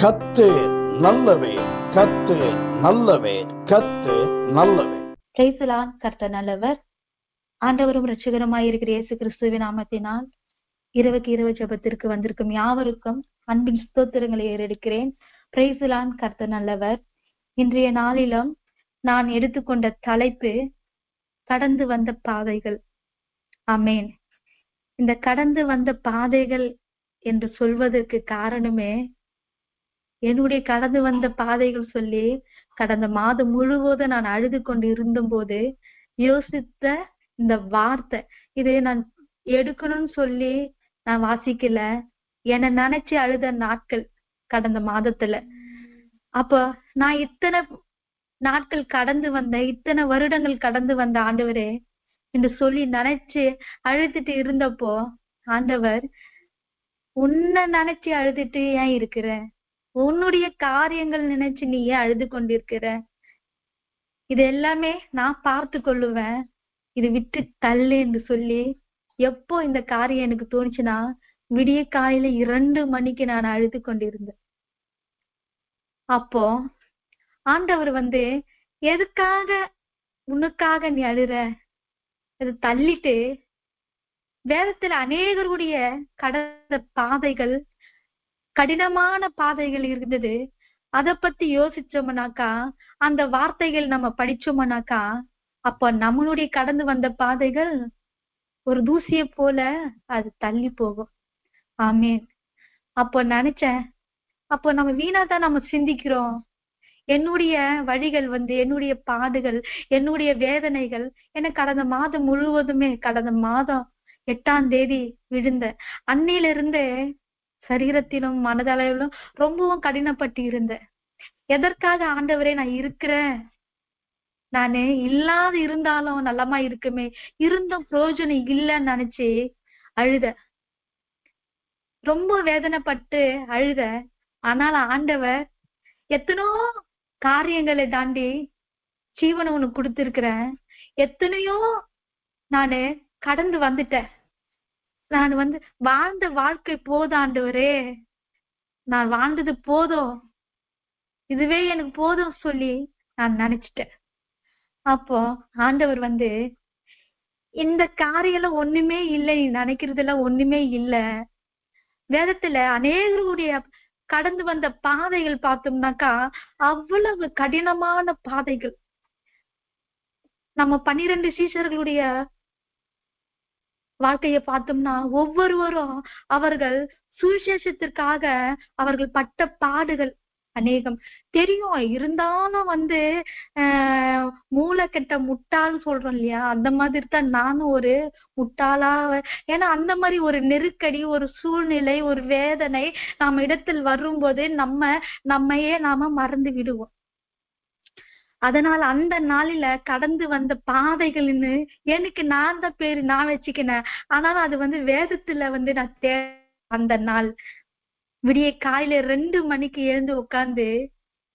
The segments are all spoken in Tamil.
கர்த்தர் நல்லவர், கர்த்தர் நல்லவர், கர்த்தர் நல்லவர். பிரைஸ் கர்த்தர் நல்லவர். ஆண்டவரும் இரட்சகருமாய் இருக்கிற இயேசு கிறிஸ்துவின் நாமத்தினால் இரவு ஜெபத்திற்கு வந்திருக்கும் யாவருக்கும் அன்பின் ஸ்தோத்திரங்களை ஏறெடுக்கிறேன். பிரைஸ் கர்த்தர் நல்லவர். இன்றைய நாளிலும் நான் எடுத்துக்கொண்ட தலைப்பு கடந்து வந்த பாதைகள். ஆமேன். இந்த கடந்து வந்த பாதைகள் என்று சொல்வதற்கு காரணமே, என்னுடைய கடந்து வந்த பாதைகள் சொல்லி கடந்த மாதம் முழுவதும் நான் அழுது கொண்டு இருந்தபோது யோசித்த இந்த வார்த்தை, இதை நான் எடுக்கணும்னு சொல்லி நான் வாசிக்கல, என்னை நினைச்சு அழுத நாட்கள் கடந்த மாதத்துல. அப்ப நான் இத்தனை நாட்கள் கடந்து வந்த, இத்தனை வருடங்கள் கடந்து வந்த ஆண்டவரே என்று சொல்லி நினைச்சு அழுதுட்டு இருந்தப்போ, ஆண்டவர் உன்னை நினைச்சு அழுதுட்டு ஏன் இருக்கிற, உன்னுடைய காரியங்கள் நினைச்சு நீ ஏன் அழுது கொண்டிருக்கிற, இது எல்லாமே நான் பார்த்து கொள்ளுவேன், இது விட்டு தள்ளு என்று சொல்லி எப்போ இந்த காரியம் எனக்கு தோணுச்சுன்னா, விடிய காலையில 2 மணிக்கு நான் அழுது கொண்டிருந்தேன். அப்போ ஆண்டவர் எதுக்காக உனக்காக நீ அழுற, அது தள்ளிட்டு, வேதத்துல அநேகருடைய கடந்த பாதைகள் கடினமான பாதைகள் இருந்தது. அதை பத்தி யோசிச்சோம்னாக்கா, அந்த வார்த்தைகள் நம்ம படிச்சோம்னாக்கா, அப்ப நம்மளுடைய கடந்து வந்த பாதைகள் ஒரு தூசியை போல அது தள்ளி போகும். ஆமேன். அப்போ நினைச்சேன், அப்போ நம்ம வீணாதான் நம்ம சிந்திக்கிறோம். என்னுடைய வழிகள் என்னுடைய பாடுகள், என்னுடைய வேதனைகள், ஏன்னா கடந்த மாதம் முழுவதுமே, கடந்த மாதம் 8ஆம் தேதி விழுந்த அன்னையில இருந்தே சரீரத்திலும் மனதளவிலும் ரொம்பவும் கடினப்பட்டு இருந்தேன். எதற்காக ஆண்டவரே நான் இருக்கிறேன், நானு இல்லாத இருந்தாலும் நல்லமா இருக்குமே, இருந்தும் பிரயோஜனம் இல்லைன்னு நினைச்சு அழுத, ரொம்ப வேதனைப்பட்டு அழுத. ஆனால் ஆண்டவர் எத்தனோ காரியங்களை தாண்டி ஜீவனை உனக்கு கொடுத்திருக்கிறேன், எத்தனையோ நானு கடந்து வந்துட்டேன், நான் வாழ்ந்த வாழ்க்கை போதும் ஆண்டவரே, நான் வாழ்ந்தது போதும், இதுவே எனக்கு போதும் சொல்லி நான் நினைச்சிட்டேன். அப்போ ஆண்டவர் இந்த காரியம் ஒண்ணுமே இல்லை, நீ நினைக்கிறதுல ஒண்ணுமே இல்லை. வேதத்துல அநேகருடைய கடந்து வந்த பாதைகள் பார்த்தோம்னாக்கா அவ்வளவு கடினமான பாதைகள். நம்ம 12 சீஷர்களுடைய வாழ்க்கையை பார்த்தோம்னா, ஒவ்வொருவரும் அவர்கள் சுவிசேஷத்திற்காக அவர்கள் பட்ட பாடுகள் அநேகம் தெரியும். இருந்தாலும் மூளை கெட்ட முட்டாள் சொல்றோம் இல்லையா, அந்த மாதிரி தான் நானும் ஒரு முட்டாளா. ஏன்னா அந்த மாதிரி ஒரு நெருக்கடி, ஒரு சூழ்நிலை, ஒரு வேதனை நம்ம இடத்தில் வரும்போது நம்மையே நாம மறந்து விடுவோம். அதனால அந்த நாளில கடந்து வந்த பாதைகள்னு எனக்கு நான் தான் பேரு நான் வச்சுக்கினேன். ஆனாலும் அது வேதத்துல நான் அந்த நாள் விடிய காலையில 2 மணிக்கு எழுந்து உட்கார்ந்து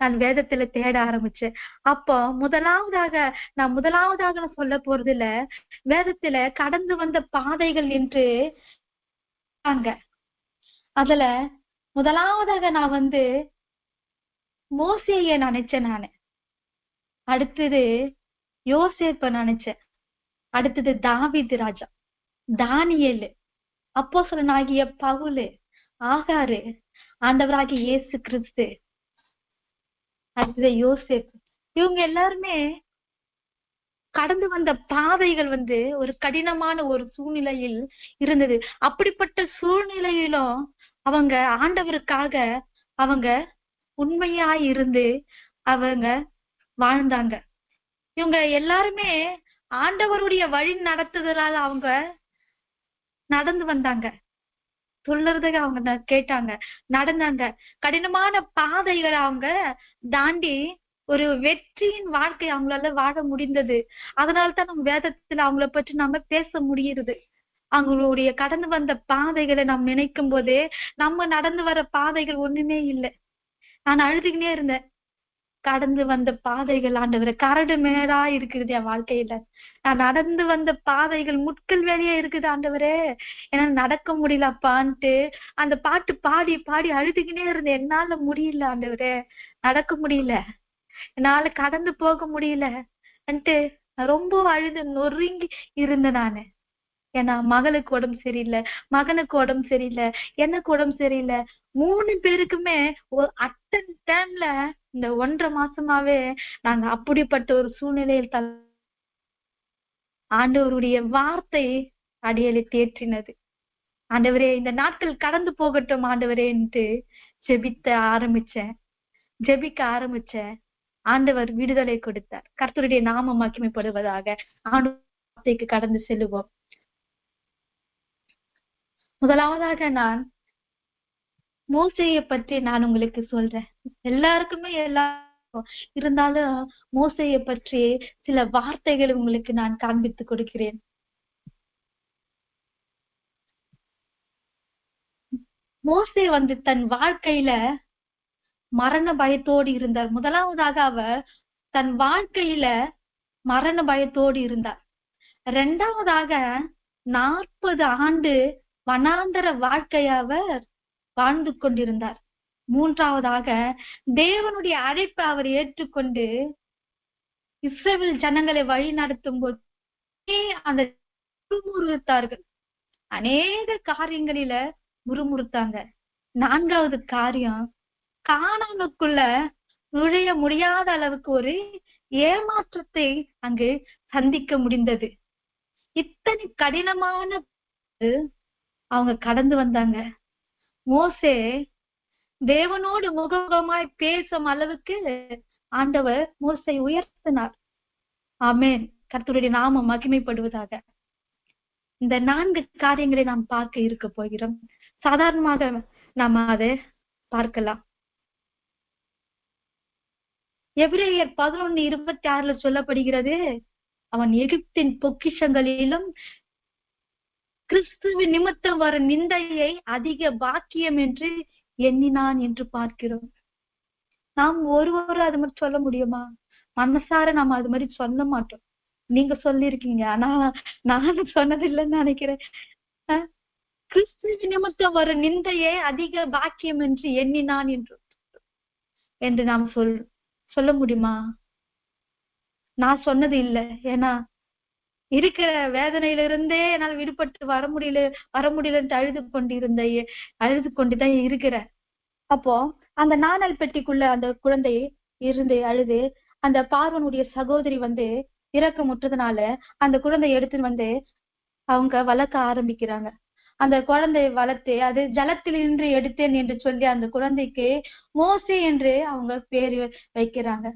நான் வேதத்துல தேட ஆரம்பிச்சேன். அப்போ முதலாவதாக சொல்ல போறது இல்ல, வேதத்துல கடந்து வந்த பாதைகள் என்று அதுல முதலாவதாக நான் மோசேய நினைச்சேன், நானு அடுத்தது யோசேப்ப நினைச்சேன், அடுத்தது தாவீது ராஜா, தானியேலு, அப்போஸ்தலனாகிய பவுலு, ஆகாரு, ஆண்டவராகிய இயேசு கிறிஸ்து, அடுத்தது யோசேப்பு. இவங்க எல்லாருமே கடந்து வந்த பாதைகள் ஒரு கடினமான ஒரு சூழ்நிலையில் இருந்தது. அப்படிப்பட்ட சூழ்நிலையிலும் அவங்க ஆண்டவருக்காக அவங்க உண்மையாய் இருந்து அவங்க வாழ்ந்தாங்க. இவங்க எல்லாருமே ஆண்டவருடைய வழி நடத்துதலால் அவங்க நடந்து வந்தாங்க, சொல்றதுக்கு அவங்க கேட்டாங்க, நடந்தாங்க. கடினமான பாதைகளை அவங்க தாண்டி ஒரு வெற்றியின் வாழ்க்கை அவங்களால வாழ முடிந்தது. அதனால்தான் நம்ம வேதத்துல அவங்கள பற்றி நம்ம பேச முடியுது. அவங்களுடைய கடந்து வந்த பாதைகளை நாம் நினைக்கும் போதே நம்ம நடந்து வர பாதைகள் ஒண்ணுமே இல்லை. நான் அழுதுகினே இருந்தேன், கடந்து வந்த பாதைகள் ஆண்டவரே கரடு மேடா இருக்குது என் வாழ்க்கையில. நான் நடந்து வந்த பாதைகள் முட்கள் வேலையா இருக்குது ஆண்டவரே. ஏன்னா நடக்க முடியலப்பான்ட்டு அந்த பாட்டு பாடி பாடி அழுதுகினே இருந்தேன். என்னால முடியல ஆண்டவரே, நடக்க முடியல, என்னால கடந்து போக முடியல நான் ரொம்ப அழுது நொறுங்கி இருந்தேன் நானு. ஏன்னா மகளுக்கு உடம்பு சரியில்லை, மகனுக்கு உடம்பு சரியில்லை, எனக்கு உடம்பு சரியில்லை. 3 பேருக்குமே ஒரு அட்டன் டைம்ல இந்த 1.5 மாசமாவே நாங்க அப்படிப்பட்ட ஒரு சூழ்நிலையில் ஆண்டவருடைய வார்த்தை அடியலை தேற்றினது. ஆண்டவரே இந்த நாட்கள் கடந்து போகட்டும் ஆண்டவரே என்று ஜெபிக்க ஆரம்பிச்சேன். ஆண்டவர் விடுதலை கொடுத்தார். கர்த்தருடைய நாமம் மகிமைப்படுவதாக. ஆண்டவருக்கு கடந்து செல்லுவோம். முதலாவதாக நான் மோசேயை பற்றி நான் உங்களுக்கு சொல்றேன். எல்லாருக்குமே இருந்தாலும் மோசேயை பற்றி சில வார்த்தைகளை உங்களுக்கு நான் காண்பித்து கொடுக்கிறேன். மோசே தன் வாழ்க்கையில மரண பயத்தோடு இருந்தார். முதலாவதாக அவர் தன் வாழ்க்கையில மரண பயத்தோடு இருந்தார். 2வதாக 40 ஆண்டு வனாந்தர வாழ்க்கையை அவர் வாழ்ந்து கொண்டிருந்தார். 3வதாக தேவனுடைய அழைப்பை அவர் ஏற்றுக்கொண்டு இஸ்ரவேல் ஜனங்களை வழி நடத்தும் போது அந்த முறுமுறுத்தார்கள். அநேக காரியங்களில முறுமுறுத்தாங்க. 4வது காரியம், கானானுக்குள்ள நுழைய முடியாத அளவுக்கு ஒரு ஏமாற்றத்தை அங்கு சந்திக்க முடிந்தது. இத்தனை கடினமான அவங்க கடந்து வந்தாங்க. மோசே தேவனோடு முகமுகமாய் பேசும் அளவுக்கு ஆண்டவர் மோசை உயர்த்தினார். ஆமென். கர்த்தருடைய நாமம் மகிமைப்படுவதாக. இந்த 4 காரியங்களை நாம் பார்க்க இருக்க போகிறோம். சாதாரணமாக நாம் அதை பார்க்கலாம். எபிரேயர் 11:26 சொல்லப்படுகிறது, அவன் எகிப்தின் பொக்கிஷங்களிலும் கிறிஸ்துவின் நிமித்தம் வரும் நிந்தையை அதிக பாக்கியம் என்று எண்ணினான் என்று பார்க்கிறோம். நாம் ஒருவரும் அது மாதிரி சொல்ல முடியுமா? மனசார நாம அது மாதிரி சொல்ல மாட்டோம். நீங்க சொல்லிருக்கீங்க, ஆனா நானும் சொன்னதில்லைன்னு நினைக்கிறேன். கிறிஸ்துவின் நிமித்தம் வரும் நிந்தையை அதிக பாக்கியம் என்று எண்ணினான் என்று நாம் சொல்ல முடியுமா? நான் சொன்னது இல்லை. ஏன்னா இருக்கிற வேதனையிலிருந்தே என்னால் விடுபட்டு வர முடியலன்ட்டு அழுது கொண்டுதான் இருக்கிற. அப்போ அந்த நாணல் பெட்டிக்குள்ள அந்த குழந்தை இருந்து அழுது அந்த பார்வனுடைய சகோதரி இரக்கமுற்றதுனால அந்த குழந்தை எடுத்துன்னு அவங்க வளர்க்க ஆரம்பிக்கிறாங்க. அந்த குழந்தையை வளர்த்து அது ஜலத்தில் நின்று எடுத்தேன் என்று சொல்லி அந்த குழந்தைக்கு மோசே என்று அவங்க பேர் வைக்கிறாங்க.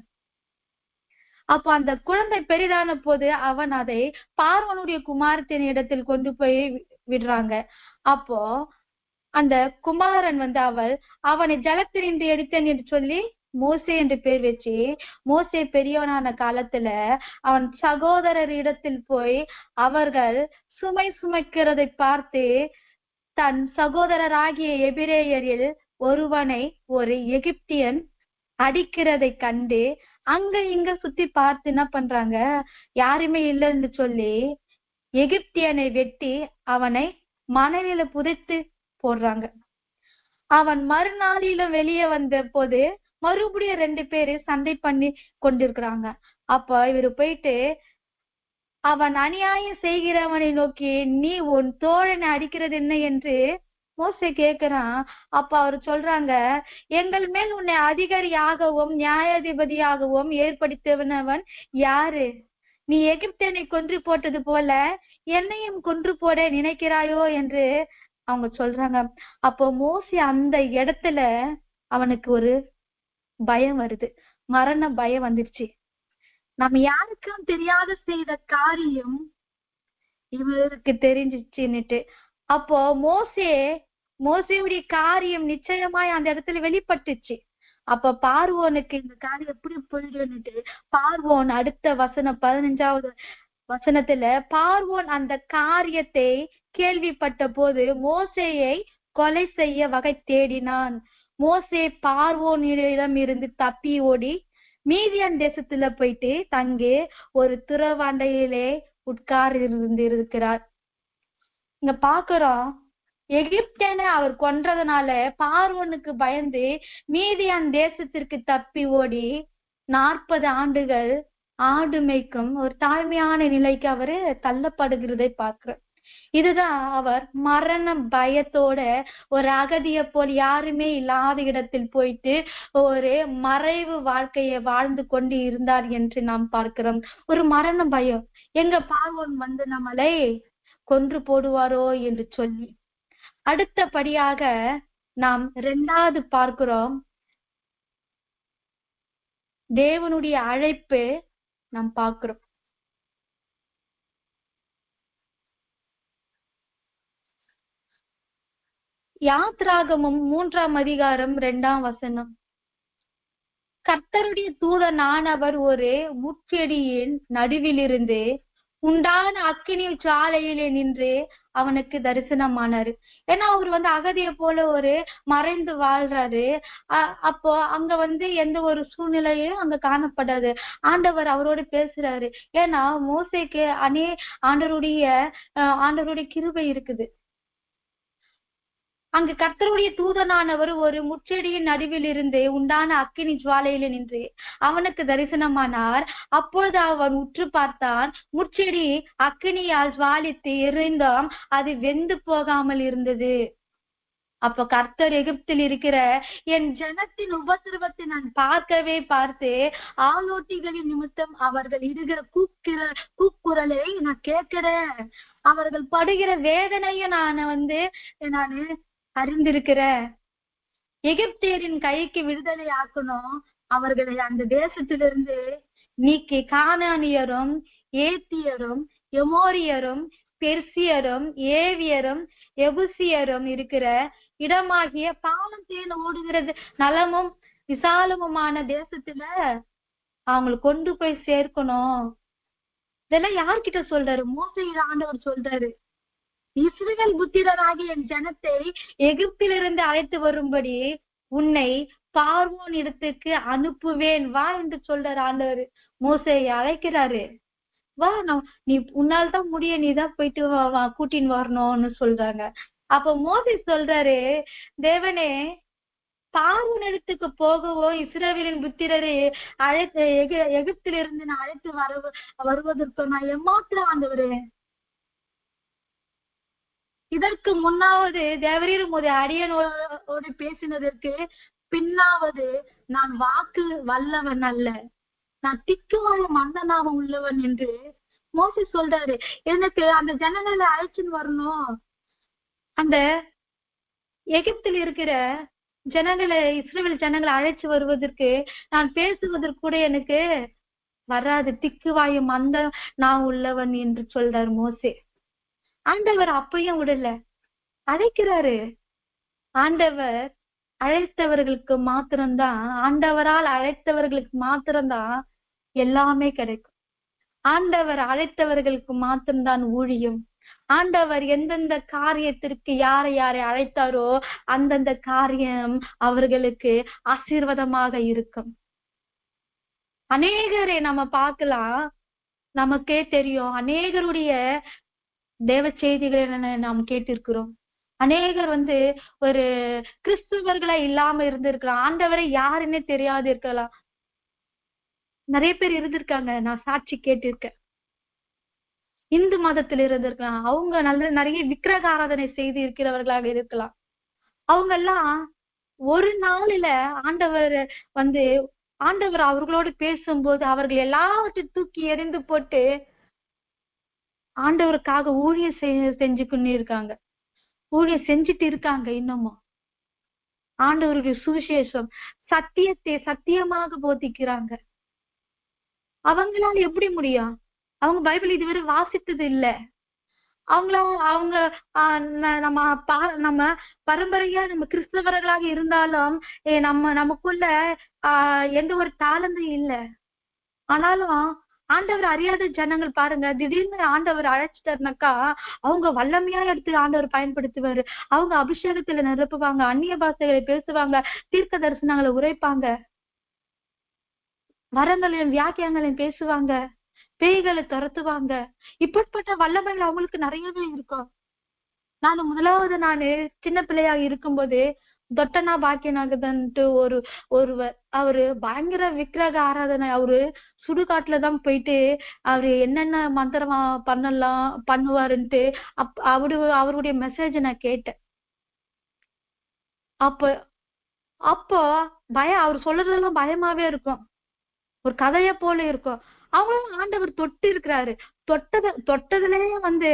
அப்போ அந்த குழந்தை பெரிதான போது அவன் அதை பார்வனுடைய குமாரத்தின் இடத்தில் கொண்டு போய் விடுறாங்க. அப்போ அந்த குமாரன் அவனை ஜலத்திலிருந்து எடுத்தேன் என்று சொல்லி மோசே என்று பேர் வச்சு, மோசே பெரியவனான காலத்துல அவன் சகோதரர் இடத்தில் போய் அவர்கள் சுமை சுமைக்கிறதை பார்த்து தன் சகோதரராகிய எபிரேயரில் ஒருவனை ஒரு எகிப்தியன் அடிக்கிறதை கண்டு அங்க இங்க சுத்தி பார்த்து என்ன பண்றாங்க, யாருமே இல்லைன்னு சொல்லி எகிப்தியனை வெட்டி அவனை மணலில புதைத்து போடுறாங்க. அவன் மறுநாளில வெளியே வந்த போது மறுபடியும் 2 பேரு சண்டை பண்ணி கொண்டிருக்கிறாங்க. அப்ப இவரு போயிட்டு அவன் அநியாயம் செய்கிறவனை நோக்கி, நீ உன் தோழனை அடிக்கிறது என்ன என்று மோசே கேட்கிறான். அப்ப அவர் சொல்றாங்க, எங்கள் மேல் உன்னை அதிகாரியாகவும் நியாயாதிபதியாகவும் ஏற்படுத்தினவன் யாரு? நீ எகிப்தியனை கொன்று போட்டது போல என்னையும் கொன்று போட நினைக்கிறாயோ என்று அவங்க சொல்றாங்க. அப்போ மோசே அந்த இடத்துல அவனுக்கு ஒரு பயம் வருது, மரண பயம் வந்துருச்சு. நம்ம யாருக்கும் தெரியாத செய்த காரியம் இவருக்கு தெரிஞ்சிச்சுன்னுட்டு. அப்போ மோசேவுடைய காரியம் நிச்சயமாய் அந்த இடத்துல வெளிப்பட்டுச்சு. அப்ப பார்வோனுக்கு இந்த காரியம் எப்படி போயிடுன்னுட்டு பார்வோன் அடுத்த வசனம் 15வது வசனத்துல பார்வோன் அந்த காரியத்தை கேள்விப்பட்ட போது மோசேயை கொலை செய்ய வகை தேடினான். மோசே பார்வோனிடம் இருந்து தப்பி ஓடி மீதியான் தேசத்துல போயிட்டு தங்கி ஒரு துறவாண்டையிலே இருக்கிறார். இங்க பாக்குறோம், எகிப்தியனை அவர் கொன்றதுனால பார்வோனுக்கு பயந்து மீதியான் தேசத்திற்கு தப்பி ஓடி 40 ஆண்டுகள் ஆடு மேய்க்கும் ஒரு தாழ்மையான நிலைக்கு அவரு தள்ளப்படுகிறதை பார்க்கிறோம். இதுதான் அவர் மரண பயத்தோட ஒரு அகதிய போல் யாருமே இல்லாத இடத்தில் போயிட்டு ஒரு மறைவு வாழ்க்கையை வாழ்ந்து கொண்டு இருந்தார் என்று நாம் பார்க்கிறோம். ஒரு மரண பயம், எங்க பார்வோன் வந்து நம்மளை கொன்று போடுவாரோ என்று சொல்லி. அடுத்தபடியாக நாம் 2வது பார்க்கிறோம், தேவனுடைய அழைப்பு நாம் பார்க்கிறோம். யாத்ராகமம் 3ஆம் அதிகாரம் 2ஆம் வசனம். கர்த்தருடைய தூதனானவர் ஒரு முட்செடியின் நடுவிலிருந்து உண்டான அக்கினி சாலையிலே நின்று அவனுக்கு தரிசனமானாரு. ஏன்னா அவர் வந்து அகதிய போல ஒரு மறைந்து வாழ்றாரு. அப்போ அங்க எந்த ஒரு சூழ்நிலையும் அங்க காணப்படாது. ஆண்டவர் அவரோடு பேசுறாரு. ஏன்னா மோசேக்கு ஆண்டவருடைய கிருபை இருக்குது. அங்கு கர்த்தருடைய தூதனானவர் ஒரு முச்செடியின் நடுவில் இருந்து உண்டான அக்கினி ஜுவாலையில நின்று அவனுக்கு தரிசனமானார். அப்பொழுது அவன் உற்று பார்த்தான். முச்செடி அக்கினியால் ஜுவாலித்து எரிந்தும் அது வெந்து போகாமல் இருந்தது. அப்ப கர்த்தர் எகிப்தில் இருக்கிற என் ஜனத்தின் உபத்திரவத்தை நான் பார்த்து ஆலோட்டிகளின் நிமித்தம் அவர்கள் இடுகிற கூக்குரலை நான் கேட்கிறேன். அவர்கள் படுகிற வேதனையை நான் அறிந்திருக்கிற. எகிப்தியரின் கைக்கு விடுதலை ஆக்கணும், அவர்களை அந்த தேசத்திலிருந்து நீக்கி கானானியரும் ஏத்தியரும் எமோரியரும் பெர்சியரும் ஏவியரும் எபுசியரும் இருக்கிற இடமாகிய பாலம் தேன் ஓடுகிறது நலமும் விசாலமுமான தேசத்துல அவங்களை கொண்டு போய் சேர்க்கணும். இதெல்லாம் யார்கிட்ட சொல்றாரு? மோசேயின் ஆண்டவர் சொல்றாரு. இஸ்ரவேல் புத்திரராகிய என் ஜனத்தை எகிப்திலிருந்து அழைத்து வரும்படி உன்னை பார்வோன் இடத்துக்கு அனுப்புவேன் வா என்று சொல்றாரு ஆண்டவர். மோசேயை அழைக்கிறாரு. வா, நீ உன்னால்தான் முடிய, நீதான் போயிட்டு கூட்டின்னு வரணும்னு சொல்றாங்க. அப்ப மோசே சொல்றாரு, தேவனே, பார்வோன் இடத்துக்கு போகவோ இஸ்ரவேலின் புத்திரரை எகிப்திலிருந்து நான் அழைத்து வருவதற்கு நான் ஏமாத்திரம் ஆண்டவரே. இதற்கு முன்னாவது தேவரீர் உமது அடியனோடு பேசினதற்கு பின்னாவது நான் வாக்கு வல்லவன் அல்ல, நான் திக்குவாய மன்னனாக உள்ளவன் என்று மோசே சொல்றாரு. எனக்கு அந்த ஜனங்களை அழைச்சின்னு வரணும். அந்த எகிப்தில் இருக்கிற ஜனங்களை, இஸ்ரவேல் ஜனங்களை அழைச்சு வருவதற்கு நான் பேசுவதற்கு கூட எனக்கு வராது, திக்குவாய மந்த நான் உள்ளவன் என்று சொல்றாரு மோசே. ஆண்டவர் அப்பையும் விடல, அழைக்கிறாரு. ஆண்டவர் அழைத்தவர்களுக்கு மாத்திரம்தான், ஆண்டவரால் அழைத்தவர்களுக்கு மாத்திரம்தான் எல்லாமே கிடைக்கும். ஆண்டவர் அழைத்தவர்களுக்கு மாத்திரம்தான் ஊழியம். ஆண்டவர் எந்தெந்த காரியத்திற்கு யாரை யாரை அழைத்தாரோ அந்தந்த காரியம் அவர்களுக்கு ஆசீர்வாதமாக இருக்கும். அநேகரை நம்ம பார்க்கலாம், நமக்கே தெரியும். அநேகருடைய தேவ செய்திகளை நாம் கேட்டிருக்கிறோம். அநேகர் ஒரு கிறிஸ்துவர்களா இல்லாம இருந்திருக்கலாம், ஆண்டவரை யாருன்னே தெரியாது இருக்கலாம். நிறைய பேர் இருந்திருக்காங்க, நான் சாட்சி கேட்டிருக்கேன். இந்து மதத்தில் இருந்திருக்கலாம், அவங்க நிறைய விக்கிரக ஆராதனை செய்து இருக்கிறவர்களாக இருக்கலாம். அவங்க எல்லாம் ஒரு நாளில ஆண்டவர் அவர்களோடு பேசும்போது அவர்கள் எல்லாவற்றையும் தூக்கி எறிந்து போட்டு ஆண்டவருக்காக ஊழியம் செஞ்சுக்கின்னு இருக்காங்க, ஊழியம் செஞ்சுட்டு இருக்காங்க. இன்னமும் ஆண்டவருடைய சுவிசேஷம் சத்தியத்தை சத்தியமாக போதிக்கிறாங்க. அவங்களால எப்படி முடியும்? அவங்க பைபிள் இதுவரை வாசித்தது இல்லை. அவங்க நம்ம பரம்பரையா நம்ம கிறிஸ்தவர்களாக இருந்தாலும் நமக்குள்ள எந்த ஒரு தாளந்தும் இல்லை. ஆனாலும் ஆண்டவர் அறியாத ஜனங்கள் பாருங்க, திடீர்னு ஆண்டவர் அழைச்சிட்டாருனாக்கா அவங்க வல்லமையா எடுத்து ஆண்டவர் பயன்படுத்துவாரு. அவங்க அபிஷேகத்துல நிரப்புவாங்க, அந்நிய பாஷைகளை பேசுவாங்க, தீர்க்க தரிசனங்களை உரைப்பாங்க. வரங்களையும் வியாக்கியங்களையும் பேசுவாங்க, பேய்களை துரத்துவாங்க. இப்படிப்பட்ட வல்லமைகள் அவங்களுக்கு நிறையவே இருக்கும். நானு சின்ன பிள்ளையா இருக்கும்போது தொட்டனா பாக்கியநாகதன்ட்டு ஒருவர், அவரு பயங்கர விக்கிரக ஆராதனை. அவரு சுடுகாட்டுலதான் போயிட்டு அவரு என்னென்ன மந்திரமா பண்ணுவாருன்ட்டு அவருடைய மெசேஜ் நான் கேட்டேன். அப்போ அப்போ அவர் சொல்றதெல்லாம் பயமாவே இருக்கும், ஒரு கதைய போல இருக்கும். அவங்களும் ஆண்டவர் தொட்டு இருக்கிறாரு. தொட்டதுலயே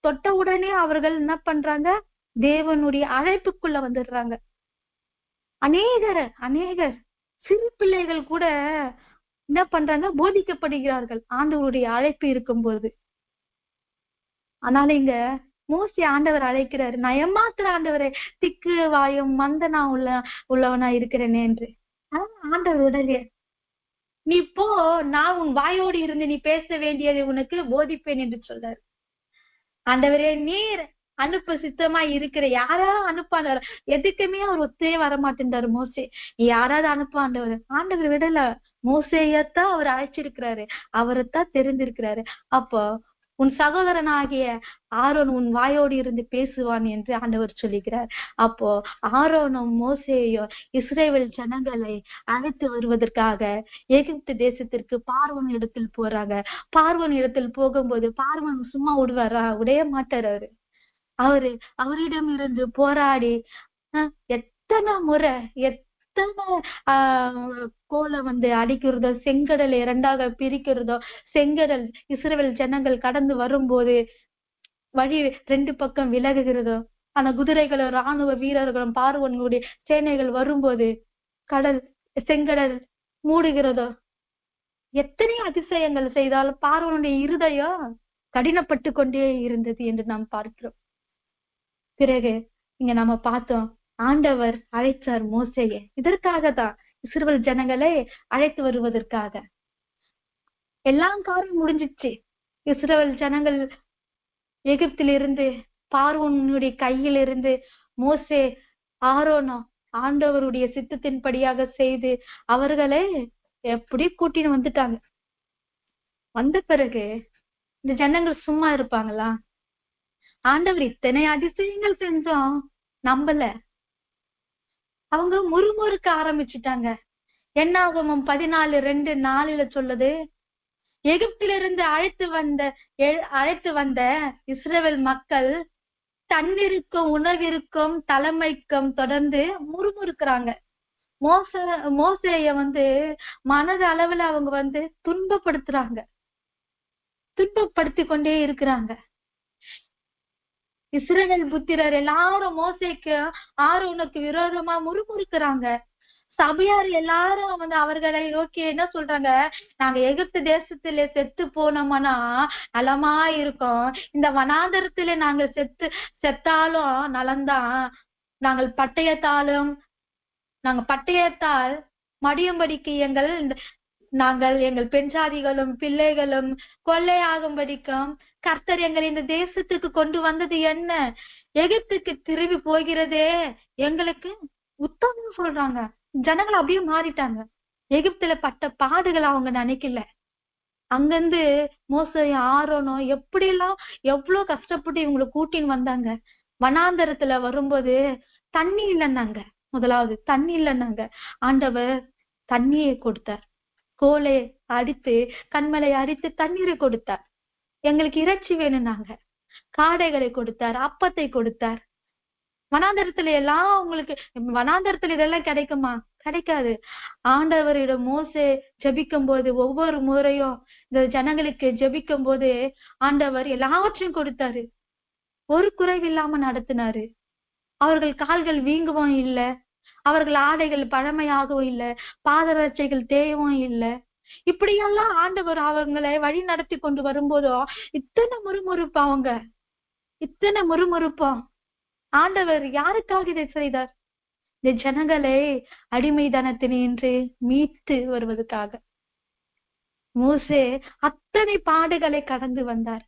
தொட்ட உடனே அவர்கள் என்ன பண்றாங்க, தேவனுடைய அழைப்புக்குள்ள வந்துடுறாங்க. அநேகர் சிறு பிள்ளைகள் கூட என்ன பண்றாங்க, போதிக்கப்படுகிறார்கள் ஆண்டவருடைய அழைப்பு இருக்கும்போது. அதனால இங்க மோசே ஆண்டவர் அழைக்கிறாரு, நான் ஏமாத்துற ஆண்டவரே, திக்கு வாயும் மந்தனா உள்ளவனா இருக்கிறேனே என்று. ஆண்டவர் உடனே, நீ போ, நான் உன் வாயோடு இருந்து நீ பேச வேண்டியதை உனக்கு போதிப்பேன் என்று சொல்றாரு. ஆண்டவரே, நீர் அனுப்ப சித்தமா இருக்கிற யாராவது அனுப்பாண்டாரு. எதுக்குமே அவர் ஒத்தே வரமாட்டேன்றாரு மோசே. யாராவது அனுப்பாண்டவர். ஆண்டவர் விடல, மோசேயத்தான் அவர் அழைச்சிருக்கிறாரு, அவரைத்தான் தெரிஞ்சிருக்கிறாரு. அப்போ உன் சகோதரனாகிய ஆரோன் உன் வாயோடு இருந்து பேசுவான் என்று ஆண்டவர் சொல்லுகிறார். அப்போ ஆரோனும் மோசேயோ இஸ்ரேல் ஜனங்களை அழைத்து வருவதற்காக எகிப்து தேசத்திற்கு பார்வோன் இடத்தில் போறாங்க. பார்வோன் இடத்தில் போகும்போது பார்வோன் சும்மா விடைய மாட்டாரு. அவரிடம் இருந்து போராடி எத்தனை முறை கோலை அடிக்கிறதோ, செங்கடலை இரண்டாக பிரிக்கிறதோ, செங்கடல் இஸ்ரவேல் ஜனங்கள் கடந்து வரும்போது வழி ரெண்டு பக்கம் விலகுகிறதோ, ஆனா குதிரைகளும் ராணுவ வீரர்களும் பார்வோனுடைய சேனைகள் வரும்போது செங்கடல் மூடுகிறதோ, எத்தனை அதிசயங்கள் செய்தாலும் பார்வோனுடைய இருதயம் கடினப்பட்டு கொண்டே இருந்தது என்று நாம் பார்க்கிறோம். பிறகு இங்க நம்ம பார்த்தோம், ஆண்டவர் அழைத்தார் மோசேயை. இதற்காகத்தான் இஸ்ரவேல் ஜனங்களை அழைத்து வருவதற்காக. எல்லாம் காரியம் முடிஞ்சிச்சு. இஸ்ரவேல் ஜனங்கள் எகிப்திலிருந்து பார்வோனுடைய கையிலிருந்து மோசே ஆரோனோ ஆண்டவருடைய சித்தத்தின்படியாக செய்து அவர்களை எப்படி கூட்டின்னு வந்துட்டாங்க. வந்த பிறகு இந்த ஜனங்கள் சும்மா இருப்பாங்களா? ஆண்டவர் இத்தனை அதிசயங்கள் செஞ்சோம் நம்பல. அவங்க முறுமுறுக்க ஆரம்பிச்சுட்டாங்க. என்னாகமம் 14:2-4 சொல்லுது, எகிப்திலிருந்து அழைத்து வந்த இஸ்ரவேல் மக்கள் தண்ணீருக்கும் உணவிற்கும் தலைமைக்கும் தொடர்ந்து முறுமுறுக்கிறாங்க. மோசேய மனது அளவுல அவங்க துன்பப்படுத்தி கொண்டே இருக்கிறாங்க. இஸ்ரவேல் புத்திரர் எல்லாரும் மோசேக்கு ஆரோனுக்கு விரோதமா முறுமுறுக்கிறாங்க. சபையார் எல்லாரும் அவர்களை நோக்கி என்ன சொல்றாங்க, நாங்க எகிப்து தேசத்திலே செத்து போனோம்னா நலமா இருக்கும், இந்த வனாந்தரத்திலே நாங்க செத்தாலும் நலந்தான், நாங்கள் பட்டயத்தால் மடியும்படிக்கு எங்கள் பெண்சாதிகளும் பிள்ளைகளும் கொள்ளையாகும்படிக்கும் கர்த்தர் எங்களை இந்த தேசத்துக்கு கொண்டு வந்தது என்ன, எகிப்துக்கு திரும்பி போகிறதே எங்களுக்கு உத்தமம் சொல்றாங்க. ஜனங்கள் அப்படியே மாறிட்டாங்க. எகிப்துல பட்ட பாடுகளை அவங்க நினைக்கல. அங்கிருந்து மோசேயும் ஆரோனும் எவ்வளவு கஷ்டப்பட்டு இவங்களை கூட்டின்னு வந்தாங்க. வனாந்தரத்துல வரும்போது தண்ணி இல்லைன்னாங்க. முதலாவது தண்ணி இல்லைன்னாங்க. ஆண்டவர் தண்ணியை கொடுத்தார். கோலை அடித்து கண்மலை அடித்து தண்ணீரை கொடுத்தார். எங்களுக்கு இறைச்சி வேணும்னாங்க. காடைகளை கொடுத்தார், அப்பத்தை கொடுத்தார். வனாந்தரத்துல எல்லாம் வனாந்தரத்துல இதெல்லாம் கிடைக்குமா? கிடைக்காது. ஆண்டவரிடம் மோசே ஜெபிக்கும் போது ஒவ்வொரு முறையும் இந்த ஜனங்களுக்கு ஜெபிக்கும் போது ஆண்டவர் எல்லாவற்றையும் கொடுத்தாரு. ஒரு குறைவில்லாம நடத்தினாரு. அவர்கள் கால்கள் வீங்கவும் இல்லை, அவர்கள் ஆடைகள் பழமையாகவும் இல்லை, பாதரட்சைகள் தேயவும் இல்லை. இப்படியெல்லாம் ஆண்டவர் அவங்களை வழி நடத்தி கொண்டு வரும்போதோ இத்தனை முறுமுறுப்போம். ஆண்டவர் யாருக்காக இதை செய்தார்? இந்த ஜனங்களை அடிமைதனத்தினின்று மீட்டு வருவதற்காக. மோசே அத்தனை பாடுகளை கடந்து வந்தார்.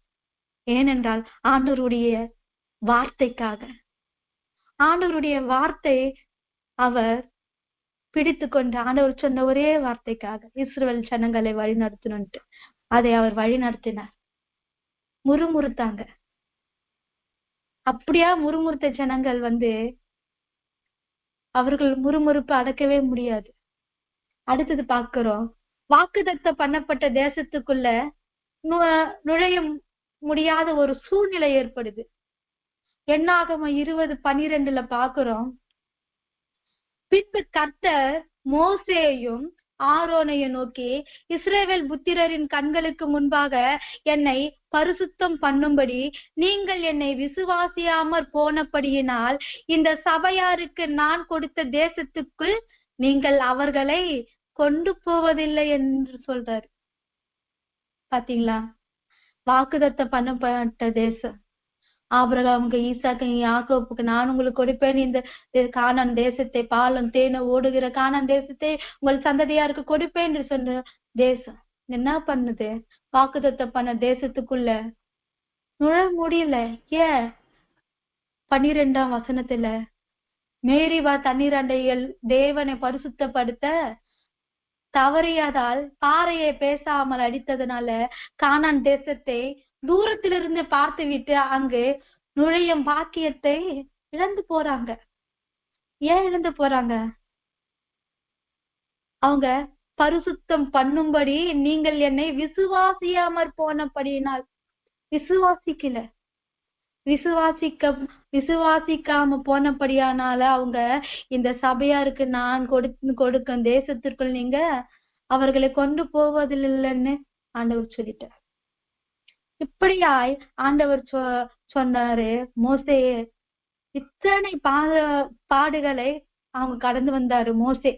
ஏனென்றால் ஆண்டவருடைய வார்த்தைக்காக. ஆண்டவருடைய வார்த்தை அவர் பிடித்து கொண்டு ஆண்டவர் சொன்ன ஒரே வார்த்தைக்காக இஸ்ரவேல் ஜனங்களை வழி நடத்தணும்ட்டு அதை அவர் வழி நடத்தினார். முறுமுறுத்தாங்க. அப்படியா முறுமுறுத்த ஜனங்கள் அவர்கள் முறுமுறுப்பு அடக்கவே முடியாது. அடுத்தது பார்க்கிறோம், வாக்குத்தத்தம் பண்ணப்பட்ட தேசத்துக்குள்ள நுழைய முடியாத ஒரு சூழ்நிலை ஏற்படுது. என்னாகமம் 20:12 பார்க்கிறோம், பின்பு கர்த்தர் மோசேயையும் ஆரோனையும் நோக்கி, இஸ்ரவேல் புத்திரரின் கண்களுக்கு முன்பாக என்னை பரிசுத்தம் பண்ணும்படி நீங்கள் என்னை விசுவாசியாமற் போனபடியினால் இந்த சபையாருக்கு நான் கொடுத்த தேசத்துக்குள் நீங்கள் அவர்களை கொண்டு போவதில்லை என்று சொல்றாரு. பாத்தீங்களா? வாக்குத்தத்தம் பண்ணப்பட்ட தேசம், ஆபிரகாமுக்கு, ஈசாக்கு, யாக்கோப்புக்கு நான் உங்களுக்கு கொடுப்பேன் இந்த கானான் தேசத்தை, பாலும் தேனும் ஓடுகிற கானான் தேசத்தை உங்கள் சந்ததியாருக்கு கொடுப்பேன் என்று சொன்ன தேசம் என்ன பண்ணுது? வாக்குத்தத்தம் பண்ண தேசத்துக்குள்ள நுழைய முடியல. ஏன்? 12ஆம் வசனத்துல மேரிவா தண்ணீர் அண்டைகள் தேவனை பரிசுத்தப்படுத்த தவறியதால் பாறையை பேசாமல் அடித்ததுனால கானான் தேசத்தை தூரத்திலிருந்து பார்த்து விட்டு அங்கு நுழையும் பாக்கியத்தை இழந்து போறாங்க. ஏன் இழந்து போறாங்க? அவங்க பரிசுத்தம் பண்ணும்படி நீங்கள் என்னை விசுவாசியாமற் போனபடியினால் விசுவாசிக்கல. விசுவாசிக்காம போனபடியானால அவங்க இந்த சபையாருக்கு நான் கொடுக்கும் தேசத்திற்குள் நீங்க அவர்களை கொண்டு போவதில்லைன்னு ஆண்டவர் சொல்லிட்டார். இப்படியாய் ஆண்டவர் சொன்னாரு, மோசே இத்தனை பாடுகளை அவங்க கடந்து வந்தாரு. மோசே